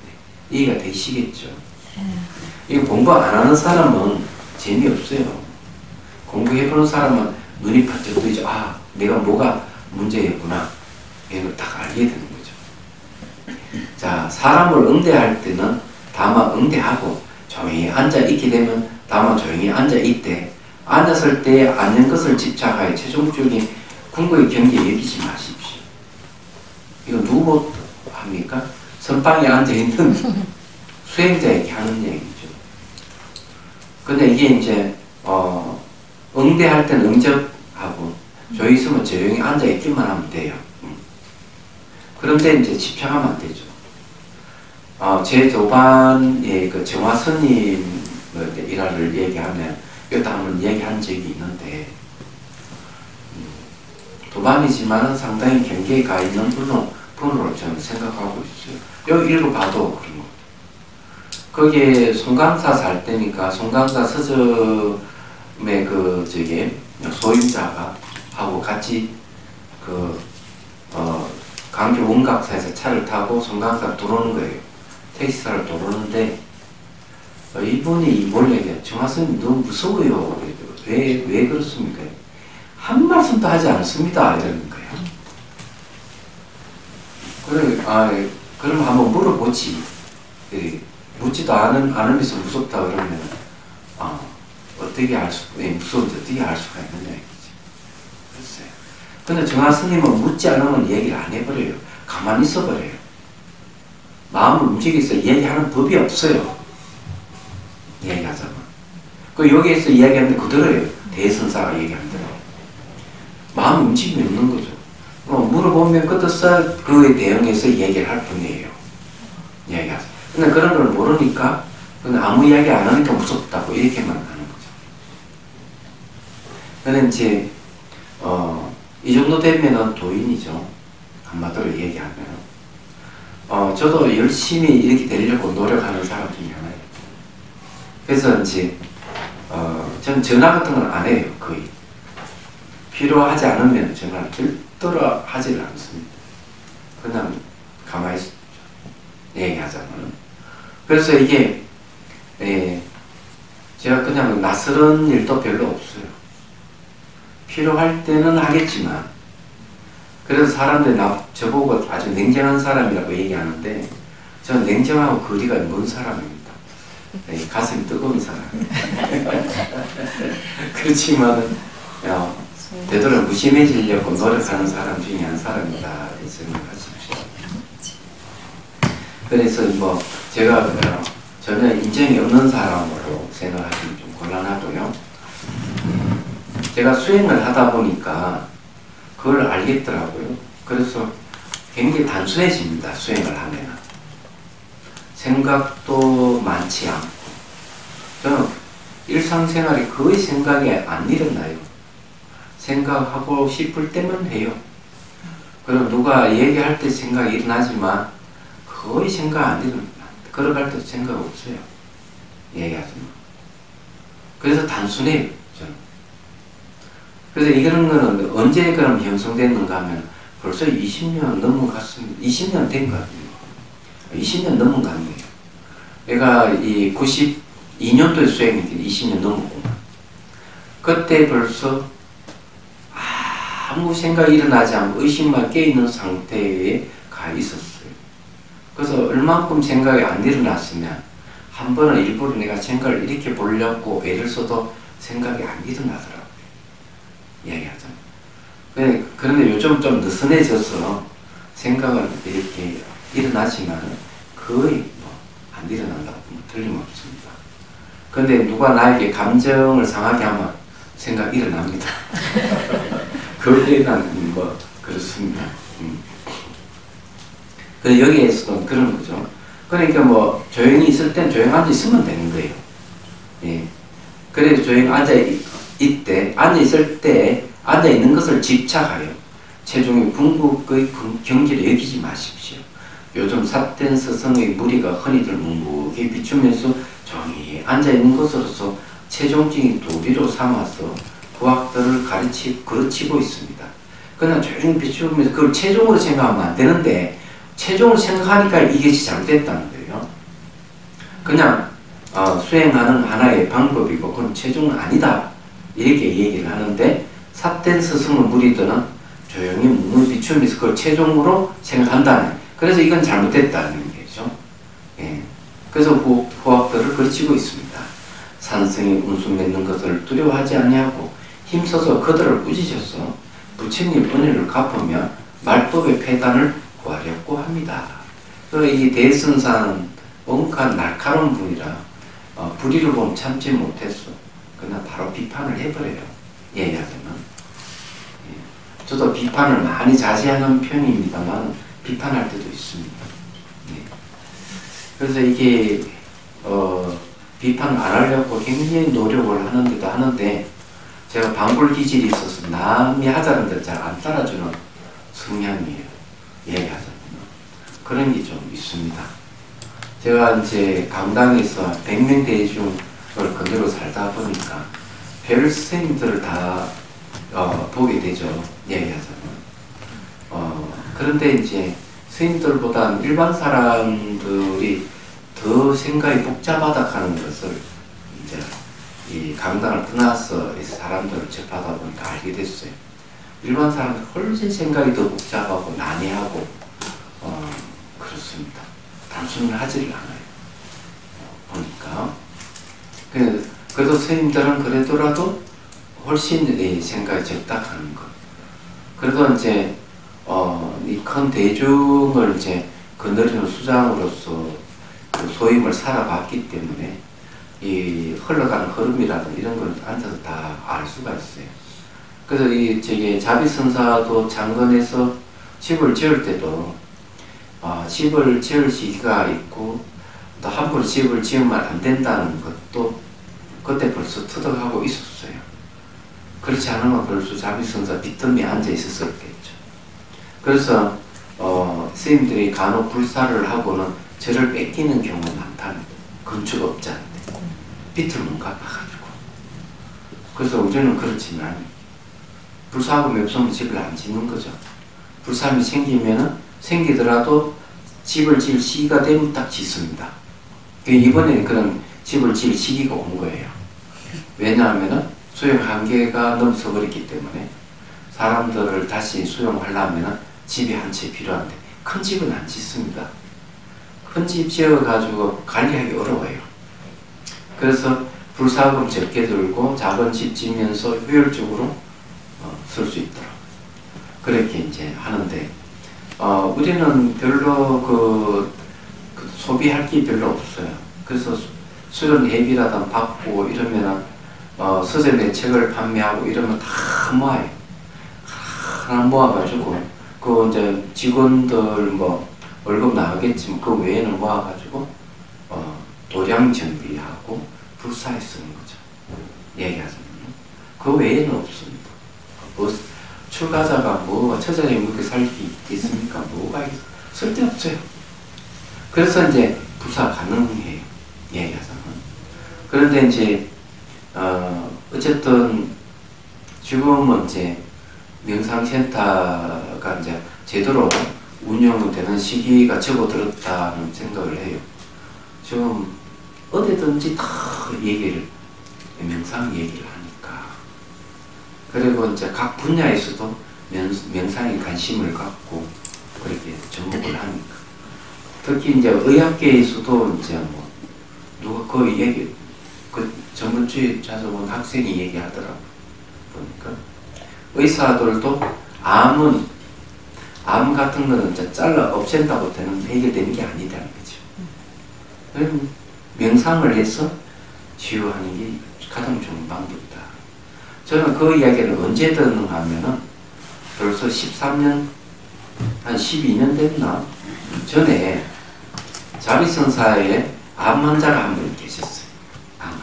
네. 이해가 되시겠죠? 이 공부 안 하는 사람은 재미없어요. 공부해보는 사람은 눈이 번쩍 뜨이죠. 아, 내가 뭐가 문제였구나. 이런 걸 딱 알게 되는 거죠. 자, 사람을 응대할 때는 다만 응대하고 조용히 앉아있게 되면 다만 조용히 앉아있되 앉았을 때 앉는 것을 집착하여 최종적인 궁극의 경계에 여기지 마십시오. 이거 누구 합니까? 선방에 앉아있는 수행자에게 하는 얘기죠. 근데 이게 이제 응대할 때는 응접하고 조용히 있으면 조용히 앉아있기만 하면 돼요. 그런데 이제 집착하면 안 되죠. 제 도반의 그 정화 스님 일화를 얘기하면 이것도 한번 얘기한 적이 있는데 도반이지만 상당히 경계에 가 있는 분으로 저는 생각하고 있어요. 여기 읽어봐도 그런 것 같아요. 거기에 송강사 살 때니까 송강사 서점의 그 소임자가 하고 같이 강주 원각사에서 차를 타고 송강사를 들어오는 거예요. 택시사를 들어오는데 이분이 뭘 얘기해요? 정화스님 너무 무서워요. 왜 그렇습니까? 한 말씀도 하지 않습니다. 이러는 거예요. 그래, 그럼 한번 물어보지. 묻지도 않으면서 무섭다 그러면 어떻게 무서운지 어떻게 알 수가 있느냐 이거지. 글쎄요. 근데 정화스님은 묻지 않으면 얘기를 안 해버려요. 가만히 있어버려요. 마음을 움직여서 얘기하는 법이 없어요. 얘기하자면. 여기에서 이야기하는데 그대로예요. 대선사가 얘기하는 대로. 마음이 움직임이 없는 거죠. 물어보면 그때서 그에 대응해서 얘기를 할 뿐이에요. 얘기하자. 근데 그런 걸 모르니까 그냥 아무 이야기 안 하니까 무섭다고 이렇게만 하는 거죠. 근데 이제 이 정도 되면은 도인이죠. 한마디로 얘기하면. 저도 열심히 이렇게 되려고 노력하는 사람 중에 하나예요. 그래서 이제 전 전화 같은 건 안 해요. 거의. 필요하지 않으면 전화를 절대로 하지를 않습니다. 그냥 가만히 있죠. 얘기하자면. 그래서 이게 제가 그냥 낯설은 일도 별로 없어요. 필요할 때는 하겠지만 그래서 사람들이 저보고 아주 냉정한 사람이라고 얘기하는데 저는 냉정하고 거리가 먼 사람입니다. 가슴이 뜨거운 사람. 그렇지만 되도록 무심해지려고 노력하는 사람 중에 한 사람이다 생각하십시오. 그래서 뭐 제가 전혀 인정이 없는 사람으로 생각하시면 좀 곤란하고요. 제가 수행을 하다 보니까 그걸 알겠더라고요. 그래서 굉장히 단순해집니다. 수행을 하면. 생각도 많지 않고. 저는 일상생활에 거의 생각이 안 일어나요. 생각하고 싶을 때만 해요. 그리고 누가 얘기할 때 생각이 일어나지만 거의 생각 안 일어납니다. 걸어갈 때도 생각 없어요. 얘기하지만. 그래서 단순해요. 저는. 그래서 이런 거는 언제 그럼 형성됐는가 하면 벌써 20년 넘어갔습니다. 20년 된 것 같아요. 20년 넘은 것 같네요. 내가 이 92년도에 수행했기 20년 넘었고 그때 벌써 아무 생각이 일어나지 않고 의식만 깨있는 상태에 가 있었어요. 그래서 얼만큼 생각이 안 일어났으면 한 번은 일부러 내가 생각을 이렇게 보려고 애를 써도 생각이 안 일어나더라고요. 얘기하자면. 그런데 요즘 좀 느슨해져서 생각은 이렇게 일어나지만 거의 안 일어난다고 보면 틀림없습니다. 근데 누가 나에게 감정을 상하게 하면 생각 일어납니다. 그게는 뭐 그렇습니다. 그래서 여기에서도 그런 거죠. 그러니까 뭐 조용히 있을 땐 조용히 앉아 있으면 되는 거예요. 예. 그래서 조용히 앉아 있을 때 앉아 있는 것을 집착하여 최종의 궁극의 경지를 여기지 마십시오. 요즘 삿된 스승의 무리가 흔히들 묵묵히 비추면서 조용히 앉아 있는 것으로서 최종적인 도리로 삼아서 부학들을 가르치고 있습니다. 그냥 조용히 비추면서 그걸 최종으로 생각하면 안 되는데 최종으로 생각하니까 이게 잘못됐다는 거예요. 그냥 수행하는 하나의 방법이고 그건 최종은 아니다 이렇게 얘기를 하는데 삿된 스승의 무리들은 조용히 문을 비추면서 그걸 최종으로 생각한다는 그래서 이건 잘못됐다는 얘기죠. 예. 그래서 후학들을 가르치고 있습니다. 산성이 운수 맺는 것을 두려워하지 아니하고 힘써서 그들을 꾸짖어서 부처님 은혜를 갚으며 말법의 폐단을 구하려고 합니다. 그리고 이 대선사는 엉간 날카로운 분이라 불의를 보면 참지 못했어. 그냥 바로 비판을 해버려요. 예야들은. 예. 저도 비판을 많이 자제하는 편입니다만 비판할 때도 있습니다. 예. 그래서 이게 비판을 안 하려고 굉장히 노력을 하는데 제가 방불 기질이 있어서 남이 하자는 데를 잘 안 따라주는 성향이에요. 얘기하자면 그런 게 좀 있습니다. 제가 이제 강당에서 100명 대중을 그대로 살다 보니까 별 스님들을 다 보게 되죠. 얘기하자면 그런데 이제 스님들보다는 일반 사람들이 더 생각이 복잡하다 하는 것을 이제 이 강당을 떠나서 사람들을 접하다 보니까 알게 됐어요. 일반 사람들 훨씬 생각이 더 복잡하고 난해하고 그렇습니다. 단순히 하지를 않아요. 보니까 그래도 스님들은 그래도라도 훨씬 생각이 적다 하는 것. 그래도 이제 이 큰 대중을 이제 거느리는 수장으로서 그 소임을 살아봤기 때문에 이 흘러가는 흐름이라든 이런 걸 앉아서 다 알 수가 있어요. 그래서 이 저기 자비선사도 장건에서 집을 지을 때도 집을 지을 시기가 있고 또 함부로 집을 지으면 안 된다는 것도 그때 벌써 터득하고 있었어요. 그렇지 않으면 벌써 자비선사 빈틈에 앉아 있었겠죠. 그래서 스님들이 간혹 불사를 하고는 저를 뺏기는 경우가 많답니다. 건축업자한테 빚을 못 갚아가지고. 그래서 우리는 그렇지만 불사하고 없으면 집을 안 짓는 거죠. 불사함이 생기더라도 집을 지을 시기가 되면 딱 짓습니다. 이번에 그런 집을 지을 시기가 온 거예요. 왜냐하면 수용 한계가 넘어서버렸기 때문에 사람들을 다시 수용하려면 집이 한 채 필요한데 큰 집은 안 짓습니다. 큰 집 지어가지고 관리하기 어려워요. 그래서 불사금 적게 들고 작은 집 지면서 효율적으로 쓸 수 있도록 그렇게 이제 하는데 우리는 별로 그 소비할 게 별로 없어요. 그래서 수련 예비라든 받고 이러면은 서점에 책을 판매하고 이러면 다 모아요. 하나 모아가지고 그 이제 직원들 뭐 월급 나가겠지만 그 외에는 모아가지고 도량 정비하고 불사에 쓰는 거죠. 얘기하자면 그 외에는 없습니다. 뭐 출가자가 뭐 처자에 먹게 살 게 있습니까? 뭐가 쓸데없어요. 그래서 이제 부사 가능해요. 얘기하자면. 그런데 이제 어쨌든 지금은 이제 명상센터가 이제 제대로 운영되는 시기가 접어들었다는 생각을 해요. 지금 어디든지 다 명상 얘기를 하니까. 그리고 이제 각 분야에서도 명상에 관심을 갖고 그렇게 접목을 하니까. 특히 이제 의학계에서도 이제 뭐 누가 그 전문주의 자서본 학생이 얘기하더라고 보니까 의사들도 암 같은 거는 이제 잘라 없앤다고 되는 해결되는 게 아니다는 거죠. 명상을 해서 치유하는 게 가장 좋은 방법이다. 저는 그 이야기를 언제 듣는가 하면은 벌써 13년, 한 12년 됐나? 전에 자비선사에 암 환자가 한 분 계셨어요. 암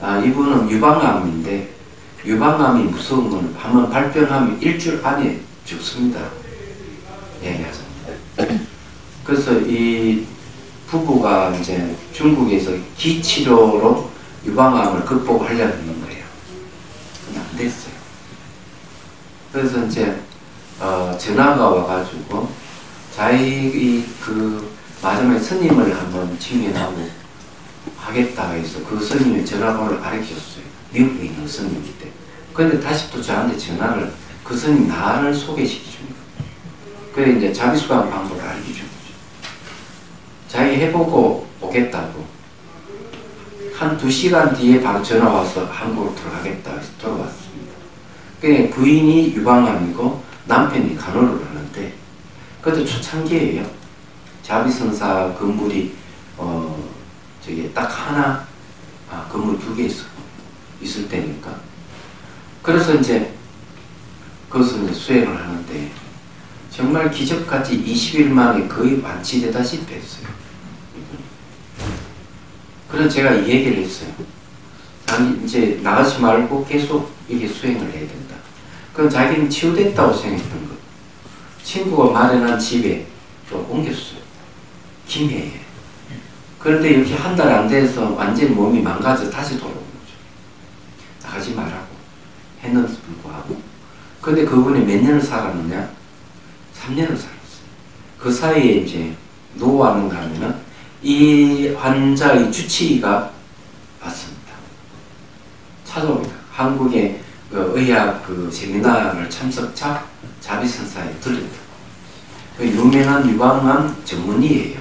환자가. 이분은 유방암인데 유방암이 무서운 건 한번 발병하면 일주일 안에 죽습니다. 얘기하자면. 그래서 이 부부가 이제 중국에서 기치료로 유방암을 극복하려는 거예요. 근데 안 됐어요. 그래서 이제 전화가 와가지고 자기 그 마지막에 스님을 한번 직면하고 하겠다 해서 그 스님의 전화번호를 알려줬어요. 미국에 있는 스님인데. 근데 다시 또 저한테 전화를 그 스님 나를 소개시켜준 거예요. 그래 이제 자비수강 방법을 알려준 거죠. 자기 해보고 오겠다고. 한 2시간 뒤에 바로 전화 와서 한국으로 들어가겠다 해서 들어왔습니다. 그래 부인이 유방암이고 남편이 간호를 하는데 그것도 초창기예요. 자비선사 건물이 저기 딱 하나 건물 2개 있을 때니까. 그래서 이제 그것을 이제 수행을 하는데 정말 기적같이 20일 만에 거의 완치되다시피 했어요. 그래서 제가 이 얘기를 했어요. 아니 이제 나가지 말고 계속 이게 수행을 해야 된다. 그럼 자기는 치유됐다고 생각했던 거. 친구가 마련한 집에 또 옮겼어요. 김해에. 그런데 이렇게 한 달 안 돼서 완전히 몸이 망가져 다시 돌아온 거죠. 나가지 말라고 했는데도 불구하고. 근데 그분이 몇 년을 살았느냐? 3년을 살았어요. 그 사이에 이제 누가 왔는가 하면은 이 환자의 주치의가 왔습니다. 찾아옵니다. 한국의 그 의학 그 세미나를 참석자 자비선사에 들렸다. 그 유명한 유방암 전문의예요.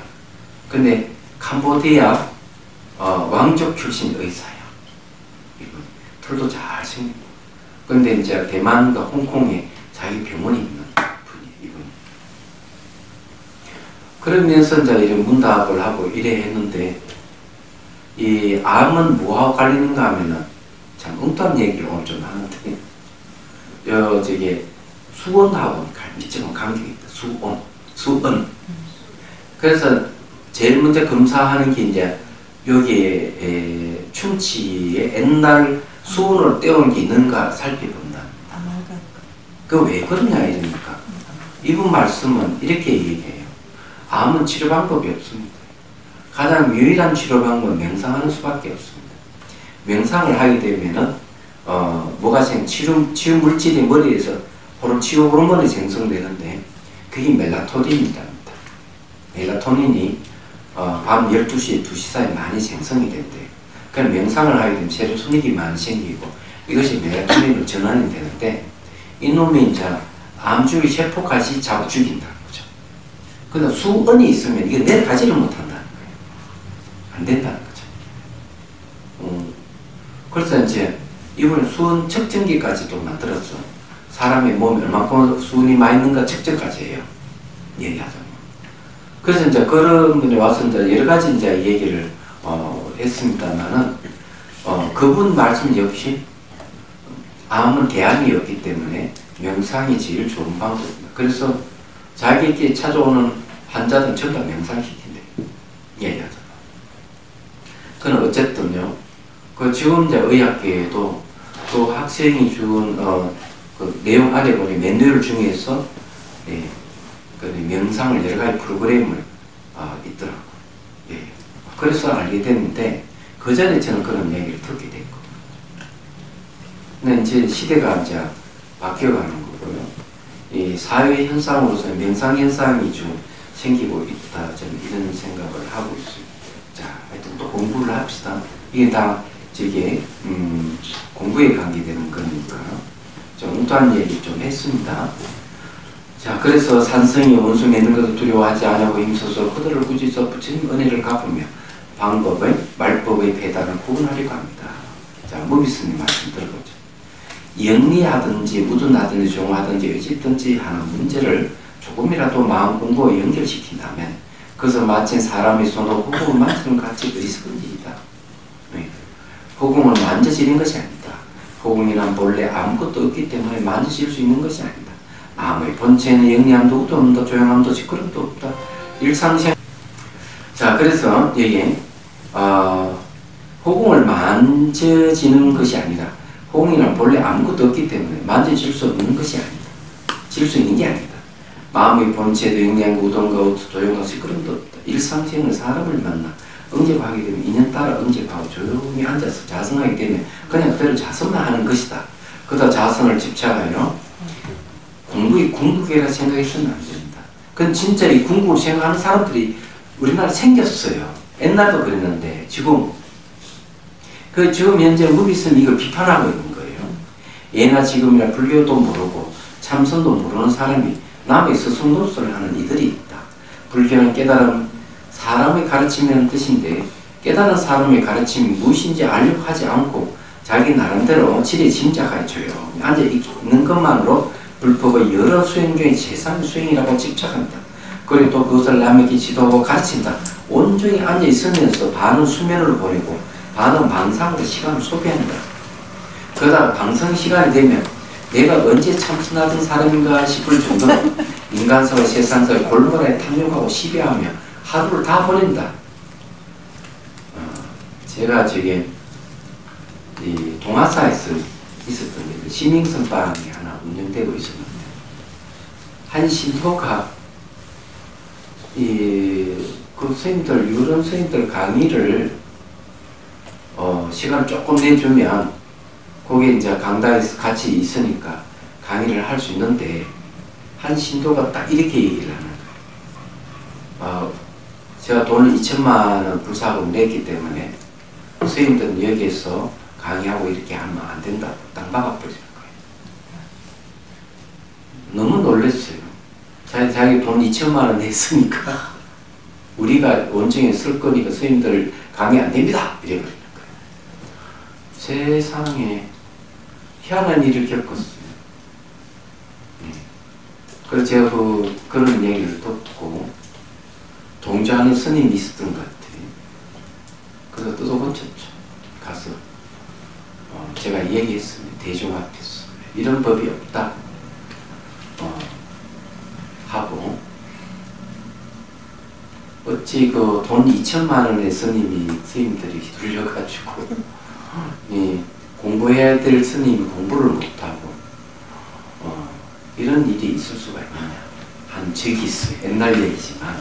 근데 캄보디아 왕족 출신 의사야. 이분 털도 잘 생기고. 근데 이제 대만과 홍콩에 자기 병원이 있는 분이 이분이. 그러면서 이제 이런 문답을 하고 이래 했는데 이 암은 뭐하고 관련인가 하면은 참 엉뚱한 얘기를 오늘 좀 하는데 저기 수원하고 미치는 관계가 있다. 수원. 그래서 제일 먼저 검사하는 게 이제 여기에 충치에 옛날 수원을 떼어온 게 있는가 살펴본다. 그 왜 그러냐 이러니까 이분 말씀은 이렇게 얘기해요. 암은 치료 방법이 없습니다. 가장 유일한 치료 방법은 명상하는 수밖에 없습니다. 명상을 하게 되면은 뭐가 치유 물질이 머리에서 치유 호르몬이 생성되는데 그게 멜라토닌입니다. 멜라토닌이 밤 12시, 2시 사이에 많이 생성이 된대요. 그럼 명상을 하게 되면 세로토닌이 많이 생기고 이것이 멜라토닌으로 전환이 되는데 이놈이 이제 암주의 세포까지 잡아 죽인다는 거죠. 근데 수은이 있으면 이게 내려가지를 못한다는 거예요. 안 된다는 거죠. 그래서 이제 이번에 수은 측정기까지도 만들었어. 사람의 몸에 얼마큼 수은이 많이 있는가 측정까지 해요. 얘기하자면. 그래서 이제 그런 분이 와서 이제 여러 가지 이제 얘기를 했습니다만은 그분 말씀 역시 암은 대안이 없기 때문에 명상이 제일 좋은 방법입니다. 그래서 자기에게 찾아오는 환자들은 전부 다 명상시킨대. 얘기하자면. 그는 어쨌든요. 그 지금 이제 의학계에도 그 학생이 준 그 내용 아래 보니 매뉴얼 중에서 그 명상을 여러 가지 프로그램을 있더라고. 예. 그래서 알게 됐는데 그 전에 저는 그런 얘기를 듣게 됐고. 근데 이제 시대가 이제 바뀌어가는 거고요. 이 사회 현상으로서 명상 현상이 좀 생기고 있다. 저는 이런 생각을 하고 있습니다. 자, 하여튼 또 공부를 합시다. 이게 다 저게 공부에 관계되는 거니까 좀 엉뚱한 얘기 좀 했습니다. 자, 그래서 산성이 원수 맺는 것을 두려워하지 않고 힘써서 그들을 꾸짖어 부처님 은혜를 갚으며 방법의 말법의 배단을 구분하려고 합니다. 자, 무비스님 말씀 들어보죠. 영리하든지 우둔하든지 조용하든지 의짓든지 하는 문제를 조금이라도 마음 공부와 연결시킨다면 그것은 마치 사람의 손으로 호공을 만지는 같이 어리석은 일이다. 네. 호공을 만져지는 것이 아니다. 호공이란 본래 아무것도 없기 때문에 만져질 수 있는 것이 아니다. 암의 본체에는 영리함도 우둔함도 조용함도 시끄럼도 없다. 일상생. 자, 그래서 여기 호공을 만져지는 것이 아니라 호공이란 본래 아무것도 없기 때문에 만져질 수 없는 것이 아니다. 질 수 있는 게 아니다. 마음의 본체도 영양고 우동과 우투 조용하시 그런 것 없다. 일상생활 사람을 만나 응접하게 되면 인연 따라 응접하고 조용히 앉아서 자성하게 되면 그냥 그대로 자성만 하는 것이다. 그러다 자성을 집착하여 공부의 궁극이라 생각해서는 안 된다. 그건 진짜 이 궁극을 생각하는 사람들이 우리나라 생겼어요. 옛날도 그랬는데 지금 지금 현재 우리 있으면 이걸 비판하고 있는 거예요. 예나 지금이나 불교도 모르고 참선도 모르는 사람이 남의 스승 노릇을 하는 이들이 있다. 불교는 깨달음, 사람의 가르침이라는 뜻인데 깨달은 사람의 가르침이 무엇인지 알려고 하지 않고 자기 나름대로 지레 짐작하여 조용히 앉아있는 것만으로 불법의 여러 수행 중에 제3의 수행이라고 집착한다. 그리고 또 그것을 남에게 지도하고 가르친다. 온전히 앉아있으면서 반은 수면으로 보내고 반은 망상으로 시간을 소비한다. 그러다가 방송 시간이 되면 내가 언제 참선하던 사람인가 싶을 정도로 인간사와 세상사의 골몰하에 탐욕하고 시비하며 하루를 다 보낸다. 제가 저게 이 동아사에서 있었던 게 시민선방이 하나 운영되고 있었는데 한 신도가 그 선생님들, 유런 선생님들 강의를 시간을 조금 내주면 거기에 이제 강당에서 같이 있으니까 강의를 할 수 있는데 한 신도가 딱 이렇게 얘기를 하는 거예요. 제가 돈을 2천만 원 불사금 냈기 때문에 선생님들은 여기에서 강의하고 이렇게 하면 안 된다고 딱 막아버리는 거예요. 너무 놀랐어요. 자기 돈 2천만 원 냈으니까 우리가 원정에 쓸 거니까 선생님들 강의 안 됩니다. 이래버리는 거예요. 세상에 희한한 일을 겪었어요. 그래서 제가 그런 얘기를 듣고 동조하는 스님이 있었던 것 같아요. 그래서 뜯어고쳤죠. 가서 제가 얘기했습니다. 대중 앞에서 이런 법이 없다 하고 어찌 그 돈 2천만 원의 스님들이 휘둘려가지고 공부해야 될 스님이 공부를 못하고 이런 일이 있을 수가 있느냐 한 적이 있어요. 옛날 얘기지만.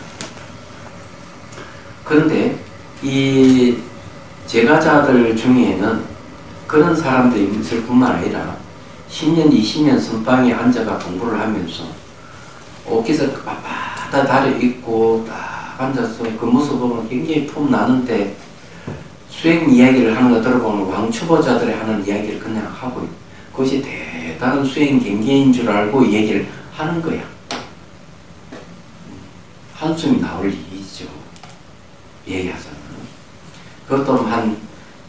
그런데 이 제가자들 중에는 그런 사람들이 있을 뿐만 아니라 10년, 20년 선방에 앉아가 공부를 하면서 옷깃을 빳빳하다 다려 입고 딱 앉아서 그 모습 보면 굉장히 품 나는데 수행 이야기를 하는 거 들어보면 왕초보자들이 하는 이야기를 그냥 하고 있고 그것이 대단한 수행 경계인 줄 알고 얘기를 하는 거야. 한숨이 나올 일이죠. 얘기하자면. 그것도 한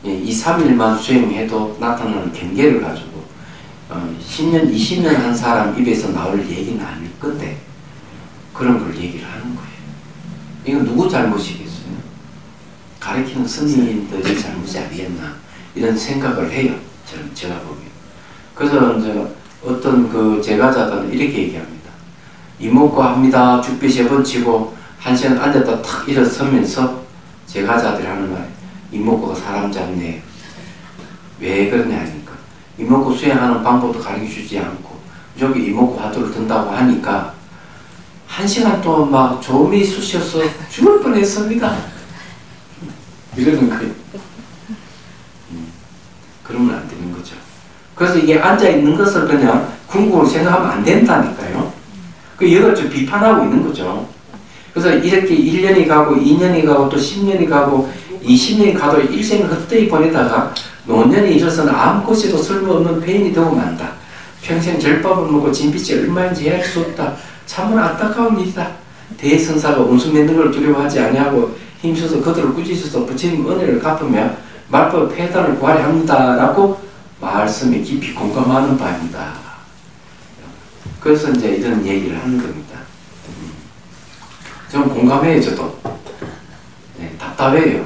2, 3일만 수행해도 나타나는 경계를 가지고 10년, 20년 한 사람 입에서 나올 얘기는 아닐 건데 그런 걸 얘기를 하는 거예요. 이건 누구 잘못이겠어요? 가르치는 스님들의 잘못이 아니겠나 이런 생각을 해요. 제가 보기에. 그래서 이제 어떤 그 제가자들은 이렇게 얘기합니다. 이목구 합니다. 죽비 3번 치고 1시간 앉았다 탁 일어서면서 제가자들이 하는 말 이목구가 사람 잡네. 왜 그러냐 하니까 이목구 수행하는 방법도 가르쳐주지 않고 저기 이목구 화두를 든다고 하니까 1시간 동안 막 조음이 쑤셔서 죽을 뻔했습니다. 이러는 거예요. 그러면 안 되는 거죠. 그래서 이게 앉아있는 것을 그냥 궁극으로 생각하면 안 된다니까요. 이걸 좀 비판하고 있는 거죠. 그래서 이렇게 1년이 가고 2년이 가고 또 10년이 가고 20년이 가도 일생을 헛되이 보내다가 노년이 이르서는 아무 것에도 쓸모없는 폐인이 되고 만다. 평생 절밥을 먹고 진빚이 얼마인지 헤아릴 수 없다. 참으로 안타까운 일이다. 대성사가 운수 맺는 걸 두려워하지 아니하고 힘써서 그들을 꾸짖어서 부처님 은혜를 갚으며 말법 폐단을 구하려 합니다. 라고 말씀에 깊이 공감하는 바입니다. 그래서 이제 이런 얘기를 하는 겁니다. 저는 공감해요, 저도. 네, 답답해요.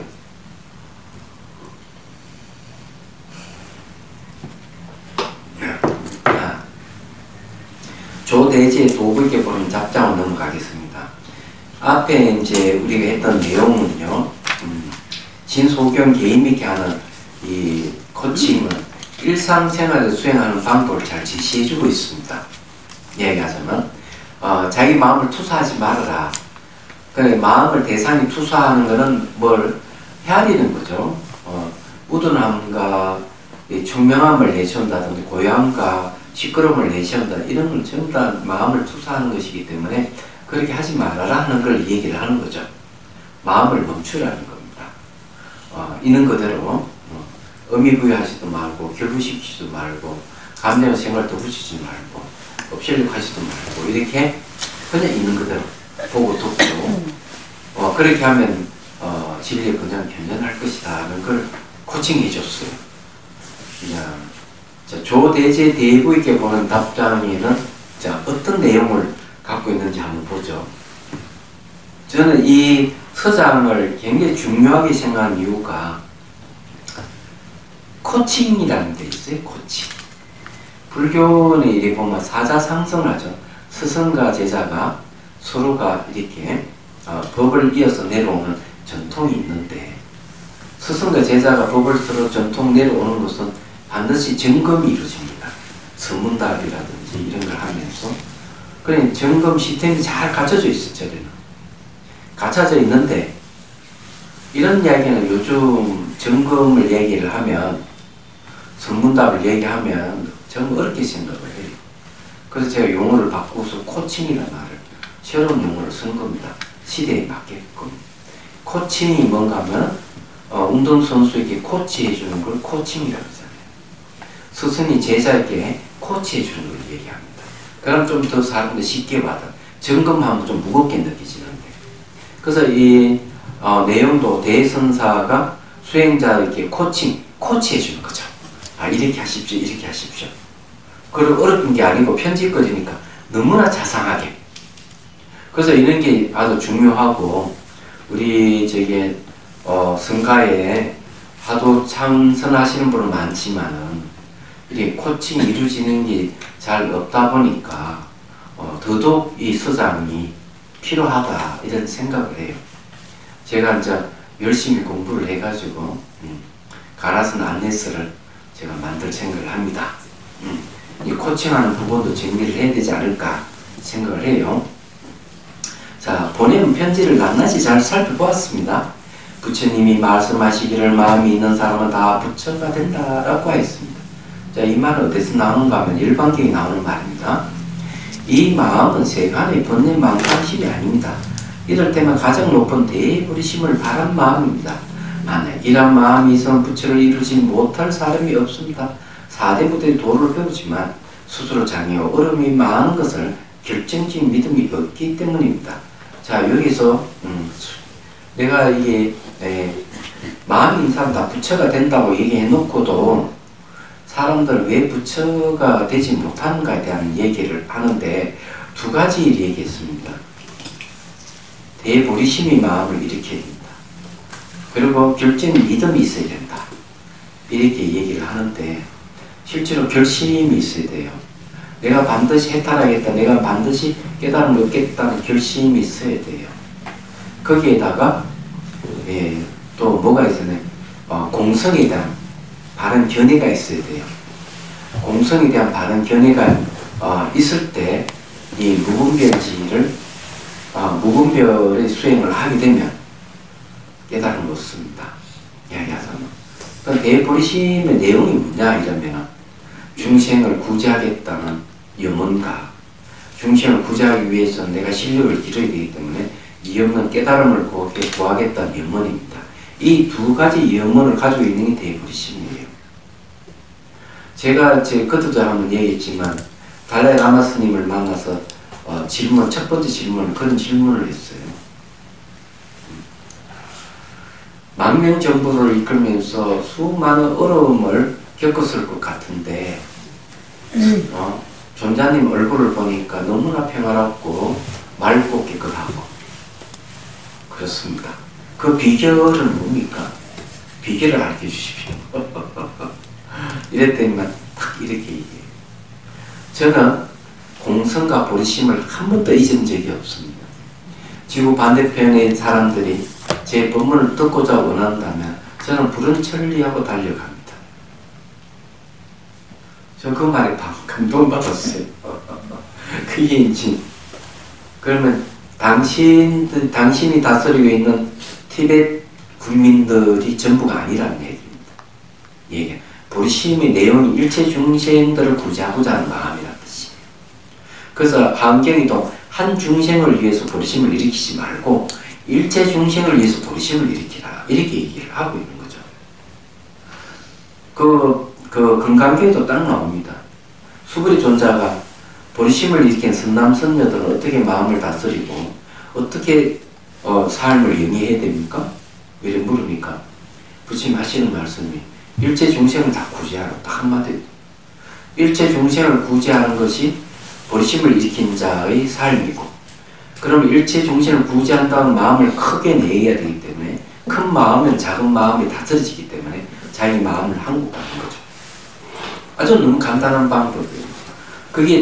조대지의 도구에게 보는 잡장을 넘어가겠습니다. 앞에 이제 우리가 했던 내용은요, 진소경 개인있게 하는 이 코칭은 일상생활에서 수행하는 방법을 잘 제시해주고 있습니다. 이야기하자면 자기 마음을 투사하지 말아라. 그러니까 마음을 대상이 투사하는 것은 뭘 헤아리는 거죠. 우둔함과 청명함을 내세운다든지 고요함과 시끄러움을 내세운다, 이런 걸 전부 다 마음을 투사하는 것이기 때문에 그렇게 하지 말아라 하는 걸 얘기를 하는 거죠. 마음을 멈추라는 겁니다. 있는 그대로 의미부여하지도 말고 결부시키지도 말고 감정 생활 덧붙이지 말고 업실력하지도 말고 이렇게 그냥 있는 그대로 보고 듣고 그렇게 하면 진리에 그냥 견연할 것이다 하는 걸 코칭해 줬어요. 자, 조대제 대부에게 보는 답장에는 자, 어떤 내용을 갖고 있는지 한번 보죠. 저는 이 서장을 굉장히 중요하게 생각한 이유가 코칭이라는 게 있어요. 코칭. 불교는 이렇게 보면 사자상성하죠. 스승과 제자가 서로가 이렇게 법을 이어서 내려오는 전통이 있는데, 스승과 제자가 법을 서로 전통 내려오는 것은 반드시 점검이 이루어집니다. 서문답이라든지 이런 걸 하면서. 그러니 점검 시스템이 잘 갖춰져 있어요. 저래는 갖춰져 있는데, 이런 이야기는 요즘 점검을 얘기를 하면, 선문답을 얘기하면 정말 어렵게 생각을 해요. 그래서 제가 용어를 바꾸어서 코칭이라는 말을 새로운 용어를 쓴 겁니다. 시대에 맞게끔. 코칭이 뭔가 하면 운동선수에게 코치해 주는 걸 코칭이라고 하잖아요. 스승이 제자에게 코치해 주는 걸 얘기합니다. 그럼 좀 더 사람들이 쉽게 받아. 점검하면 좀 무겁게 느껴지는데. 그래서 이 내용도 대선사가 수행자에게 코치해 주는 거죠. 이렇게 하십시오, 이렇게 하십시오. 그리고 어려운 게 아니고 편집거리니까 너무나 자상하게. 그래서 이런 게 아주 중요하고, 우리 성가에 하도 참선하시는 분은 많지만은 이렇게 코칭이 이루어지는 게 잘 없다 보니까 더더욱 이 서장이 필요하다 이런 생각을 해요. 제가 이제 열심히 공부를 해가지고 가라슨 안내서를 제가 만들 생각을 합니다. 이 코칭하는 부분도 정리를 해야 되지 않을까 생각을 해요. 자, 보내는 편지를 낱낱이 잘 살펴보았습니다. 부처님이 말씀하시기를 마음이 있는 사람은 다 부처가 된다라고 하였습니다. 자, 이 말은 어디서 나오는가 하면 일반경에 나오는 말입니다. 이 마음은 세간의 번뇌 망상심이 아닙니다. 이럴 때만 가장 높은 대부리심을 바란 마음입니다. 만약 이런 마음이 있으면 부처를 이루지 못할 사람이 없습니다. 4대 부대의 도를 배우지만 스스로 장애와 어려움이 많은 것을 결정적인 믿음이 없기 때문입니다. 자, 여기서 내가 이게 마음이 있는 사람 다 부처가 된다고 얘기해 놓고도 사람들 왜 부처가 되지 못하는가에 대한 얘기를 하는데, 두 가지를 얘기했습니다. 대보리심이 마음을 일으켜야 된다. 그리고 결정적인 믿음이 있어야 된다. 이렇게 얘기를 하는데, 실제로 결심이 있어야 돼요. 내가 반드시 해탈하겠다, 내가 반드시 깨달음을 얻겠다는 결심이 있어야 돼요. 거기에다가 또 뭐가 있어요? 공성에 대한 바른 견해가 있어야 돼요. 공성에 대한 바른 견해가 있을 때 이 무분별지를 무분별의 수행을 하게 되면 깨달음을 얻습니다. 이야기하자면. 대보리심의 내용이 뭐냐 이러면 중생을 구제하겠다는 염원과 중생을 구제하기 위해서는 내가 실력을 기르어야 되기 때문에 이 없는 깨달음을 구하겠다는 염원입니다. 이 두 가지 염원을 가지고 있는 게 대보리심이에요. 제가 그때도 한번 얘기했지만 달라이 라마 스님을 만나서 첫 번째 질문은 그런 질문을 했어요. 망명정부를 이끌면서 수많은 어려움을 겪었을 것 같은데 존자님 얼굴을 보니까 너무나 평화롭고 맑고 깨끗하고 그렇습니다. 그 비결은 뭡니까? 비결을 알려주십시오. 이랬더니만 딱 이렇게 얘기해요. 저는 공성과 보리심을 한 번도 잊은 적이 없습니다. 지구 반대편의 사람들이 제 법문을 듣고자 원한다면 저는 불은 천리하고 달려갑니다. 저 그 말에 감동받았어요. 그게 이제 그러면 당신이 다스리고 있는 티베트 국민들이 전부가 아니라는 얘기입니다. 보리심의 내용이 일체 중생들을 구제하고자 하는 마음이라는 뜻이에요. 그래서 한경이도 한 중생을 위해서 보리심을 일으키지 말고 일체 중생을 위해서 보리심을 일으키라, 이렇게 얘기를 하고 있는 거죠. 그 금강경에도 딱 나옵니다. 수불의 존자가 보리심을 일으킨 선남선녀들은 어떻게 마음을 다스리고 어떻게 삶을 영위해야 됩니까? 왜 물으니까 부처님 하시는 말씀이 일체 중생을 다 구제하라, 딱 한마디. 일체 중생을 구제하는 것이 보리심을 일으킨 자의 삶이고, 그러면 일체 중생을 구제한다는 마음을 크게 내야 되기 때문에 큰 마음은 작은 마음이 다스려지기 때문에 자기 마음을 한국하는 거죠. 아주 너무 간단한 방법이에요. 그게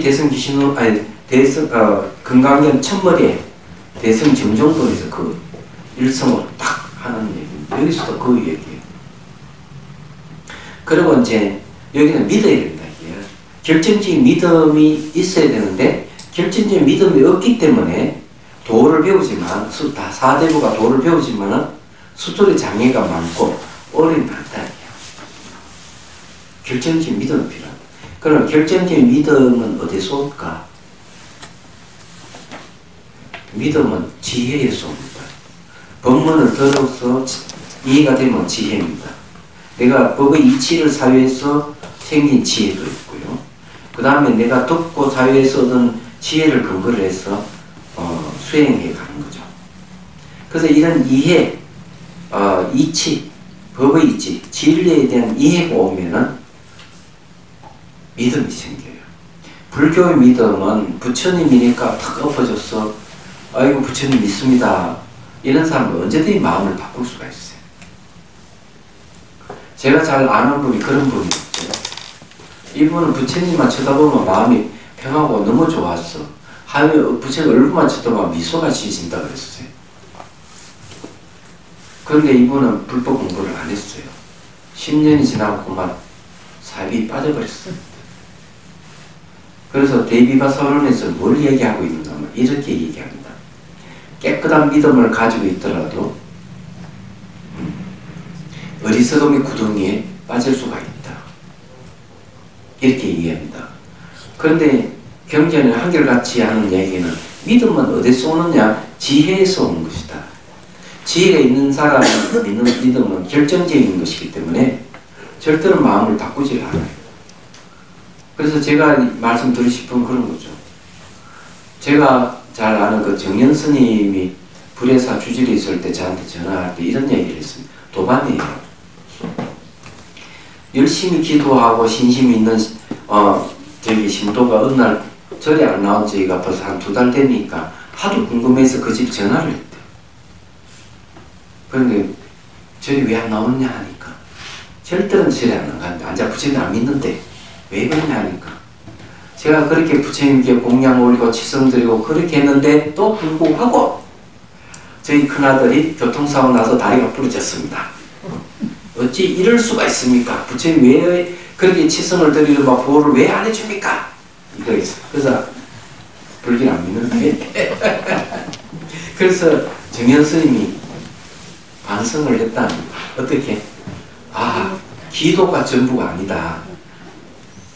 금강경 첫머리에 대승 정정도에서 그 일성으로 딱 하는 얘기입니다. 여기서도 그 얘기예요. 그리고 이제 여기는 믿어야 된다. 결정적인 믿음이 있어야 되는데 결정적인 믿음이 없기 때문에 도를 배우지만 다 사대부가 도를 배우지만은 수술의 장애가 많고 어려움이 많다. 결정적인 믿음이 필요합니다. 그럼 결정적인 믿음은 어디서 올까? 믿음은 지혜에서 옵니다. 법문을 들어서 이해가 되면 지혜입니다. 내가 법의 이치를 사유해서 생긴 지혜도 있고요. 그 다음에 내가 듣고 사유에서 얻은 지혜를 근거로 해서 수행해 가는 거죠. 그래서 이런 이해, 이치, 법의 이치, 진리에 대한 이해가 오면은 믿음이 생겨요. 불교의 믿음은 부처님이니까 탁 엎어져서 아이고 부처님 믿습니다. 이런 사람은 언제든지 마음을 바꿀 수가 있어요. 제가 잘 아는 분이 그런 분이 있어요. 이분은 부처님만 쳐다보면 마음이 평하고 너무 좋았어. 하면 부처님 얼굴만 쳐다보면 미소가 지어진다 그랬어요. 그런데 이분은 불법 공부를 안 했어요. 10년이 지나고 막 사입이 빠져버렸어요. 그래서 대비바 서론에서 뭘 얘기하고 있는가 하면 이렇게 얘기합니다. 깨끗한 믿음을 가지고 있더라도 어리석음의 구덩이에 빠질 수가 있다. 이렇게 얘기합니다. 그런데 경전에 한결같이 하는 얘기는 믿음은 어디서 오느냐? 지혜에서 오는 것이다. 지혜가 있는 사람이 믿는 믿음은 결정적인 것이기 때문에 절대로 마음을 바꾸지 않아요. 그래서 제가 말씀드리고 싶은 그런 거죠. 제가 잘 아는 그 정연 스님이 불회사 주질이 있을 때 저한테 전화할 때 이런 얘기를 했습니다. 도반이에요. 열심히 기도하고 신심이 있는 신도가 어느 날 절에 안 나온 지가 벌써 한 2달 되니까 하도 궁금해서 그 집 전화를 했대요. 그런데 절이 왜 안 나오느냐 하니까 절대로 절에 안 나가는데 앉아 부처님 안 믿는데 왜 그러냐 하니까 제가 그렇게 부처님께 공양 올리고 치성 드리고 그렇게 했는데 또 불구하고 저희 큰아들이 교통사고 나서 다리가 부러졌습니다. 어찌 이럴 수가 있습니까? 부처님 왜 그렇게 치성을 드리고 막 보호를 왜 안 해줍니까? 이거 있어요. 그래서 불교를 안 믿는데 그래서 정연 스님이 반성을 했다. 어떻게? 기도가 전부가 아니다.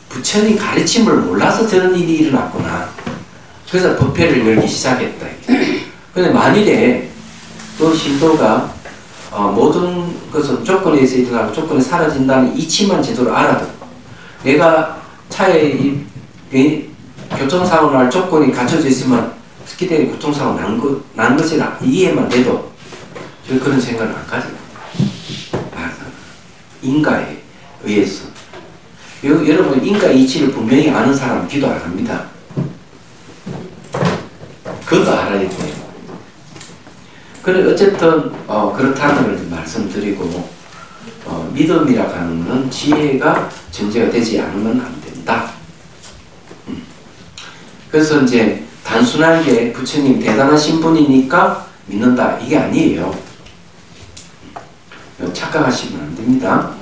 부처님 가르침을 몰라서 저런 일이 일어났구나. 그래서 법회를 열기 시작했다. 근데 만일에 그 신도가 모든 것은 조건에 의해서 일어나고 조건이 사라진다는 이치만 제대로 알아듣고 내가 차에 교통사고 날 조건이 갖춰져 있으면 스키대에 교통사고 난 것이라 이해만 돼도 저 그런 생각을 안 가지고 인가에 의해서 여러분 인가 이치를 분명히 아는 사람은 기도 안 합니다. 그것도 알아야 돼요. 그래 어쨌든 그렇다는 걸 말씀드리고 믿음이라고 하는 건 지혜가 전제가 되지 않으면 안 된다. 그래서 이제 단순하게 부처님 대단하신 분이니까 믿는다 이게 아니에요. 착각하시면 안 됩니다.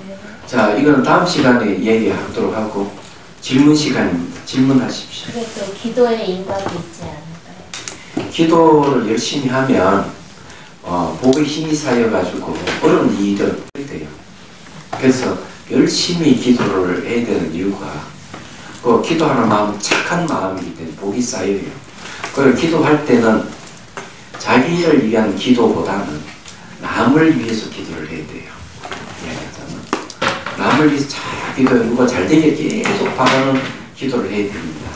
자, 이거는 다음 시간에 얘기하도록 하고 질문 시간입니다. 질문하십시오. 그래도 기도에 인과도 있지 않을까요? 기도를 열심히 하면 복의 힘이 쌓여가지고 어려운 일을 하게 돼요. 그래서 열심히 기도를 해야 되는 이유가 그 기도하는 마음은 착한 마음이기 때문에 복이 쌓여요. 그리고 기도할 때는 자기를 위한 기도보다는 남을 위해서 기도를 해야 돼요. 남을 위해서 잘 기도해. 누가 잘 되게 계속 바라는 기도를 해야 됩니다.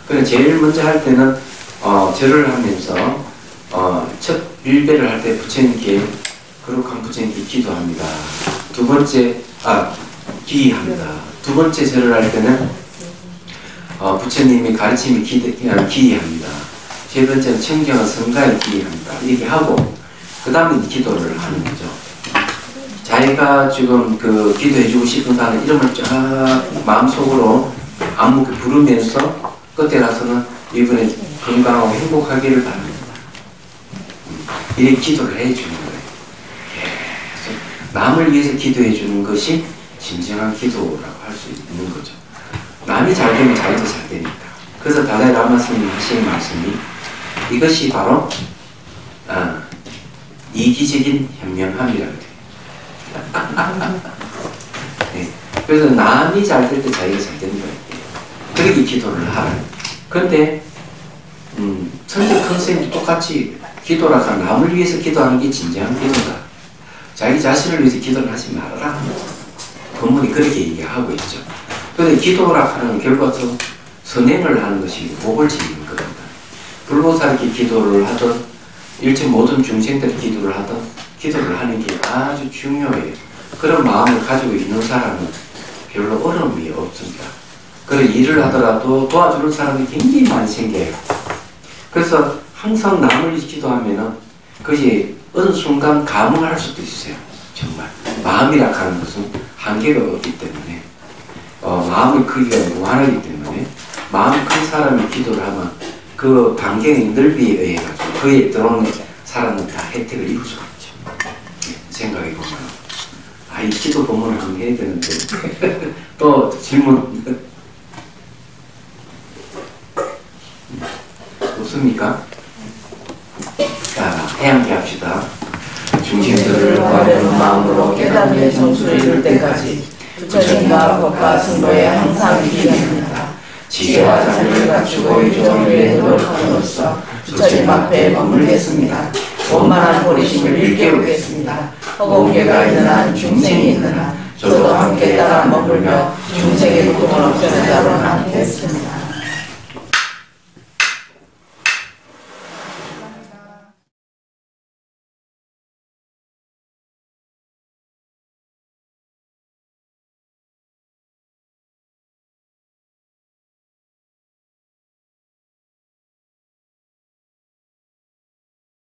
그래서 제일 먼저 할 때는 절을 하면서 첫 일배를 할 때 부처님께 거룩한 부처님께 기도합니다. 두 번째 기의합니다. 두 번째 절을 할 때는 부처님이 가르침이 기의합니다. 세 번째는 청경은 성가에 기의합니다. 이렇게 하고 그 다음에 기도를 하는 거죠. 자기가 지금 그 기도해주고 싶은 사람 이름을 쫙 마음속으로 안목에 부르면서 끝에 가서는 이번에 건강하고 행복하기를 바랍니다. 이렇게 기도를 해주는 거예요. 계속 남을 위해서 기도해주는 것이 진정한 기도라고 할 수 있는 거죠. 남이 잘 되면 자기도 잘 되니까. 그래서 달라이 라마 스님이 하시는 말씀이 이것이 바로 이기적인 현명함이라고 해요. 네. 그래서 남이 잘 될 때 자기가 잘 되는 거예요. 그렇게 기도를 하라. 그런데 천재 큰 스님도 똑같이 기도라 하는 남을 위해서 기도하는 게 진정한 기도다. 자기 자신을 위해서 기도를 하지 말아라. 본문이 그렇게 얘기하고 있죠. 그런데 기도라 하는 결과적으로 선행을 하는 것이 복을 지니는 겁니다. 불보살께 기도를 하든 일체 모든 중생들이 기도를 하든 기도를 하는 게 아주 중요해요. 그런 마음을 가지고 있는 사람은 별로 어려움이 없습니다. 그래서 일을 하더라도 도와주는 사람이 굉장히 많이 생겨요. 그래서 항상 남을 위해서 기도하면은 그것이 어느 순간 감흥을 할 수도 있어요. 정말 마음이라 하는 것은 한계가 없기 때문에 마음의 크기가 무한하기 때문에 마음 큰 사람이 기도를 하면 그 반경의 넓이에 의해 가지고 그에 들어오는 사람은 다 혜택을 입을 수가 있죠. 생각해 보면 이 기도 본문을 한번 해야 되는데 또 질문 없습니까? 자, 해양기 합시다. 중심들을 구하려는 마음으로 깨닫는 성수를 이룰 때까지 부처님과 법과 승로에 항상 기도합니다. 지혜와 자비를 갖추고 유종을 위해 노력함으로써 부처님 앞에 머물겠습니다. 원만한 보리심을 일깨우겠습니다. 허공계가 있는 한 중생이 있는 한 저도 함께 따라 머물며 중생의 고통을 없애는 자로 나겠습니다.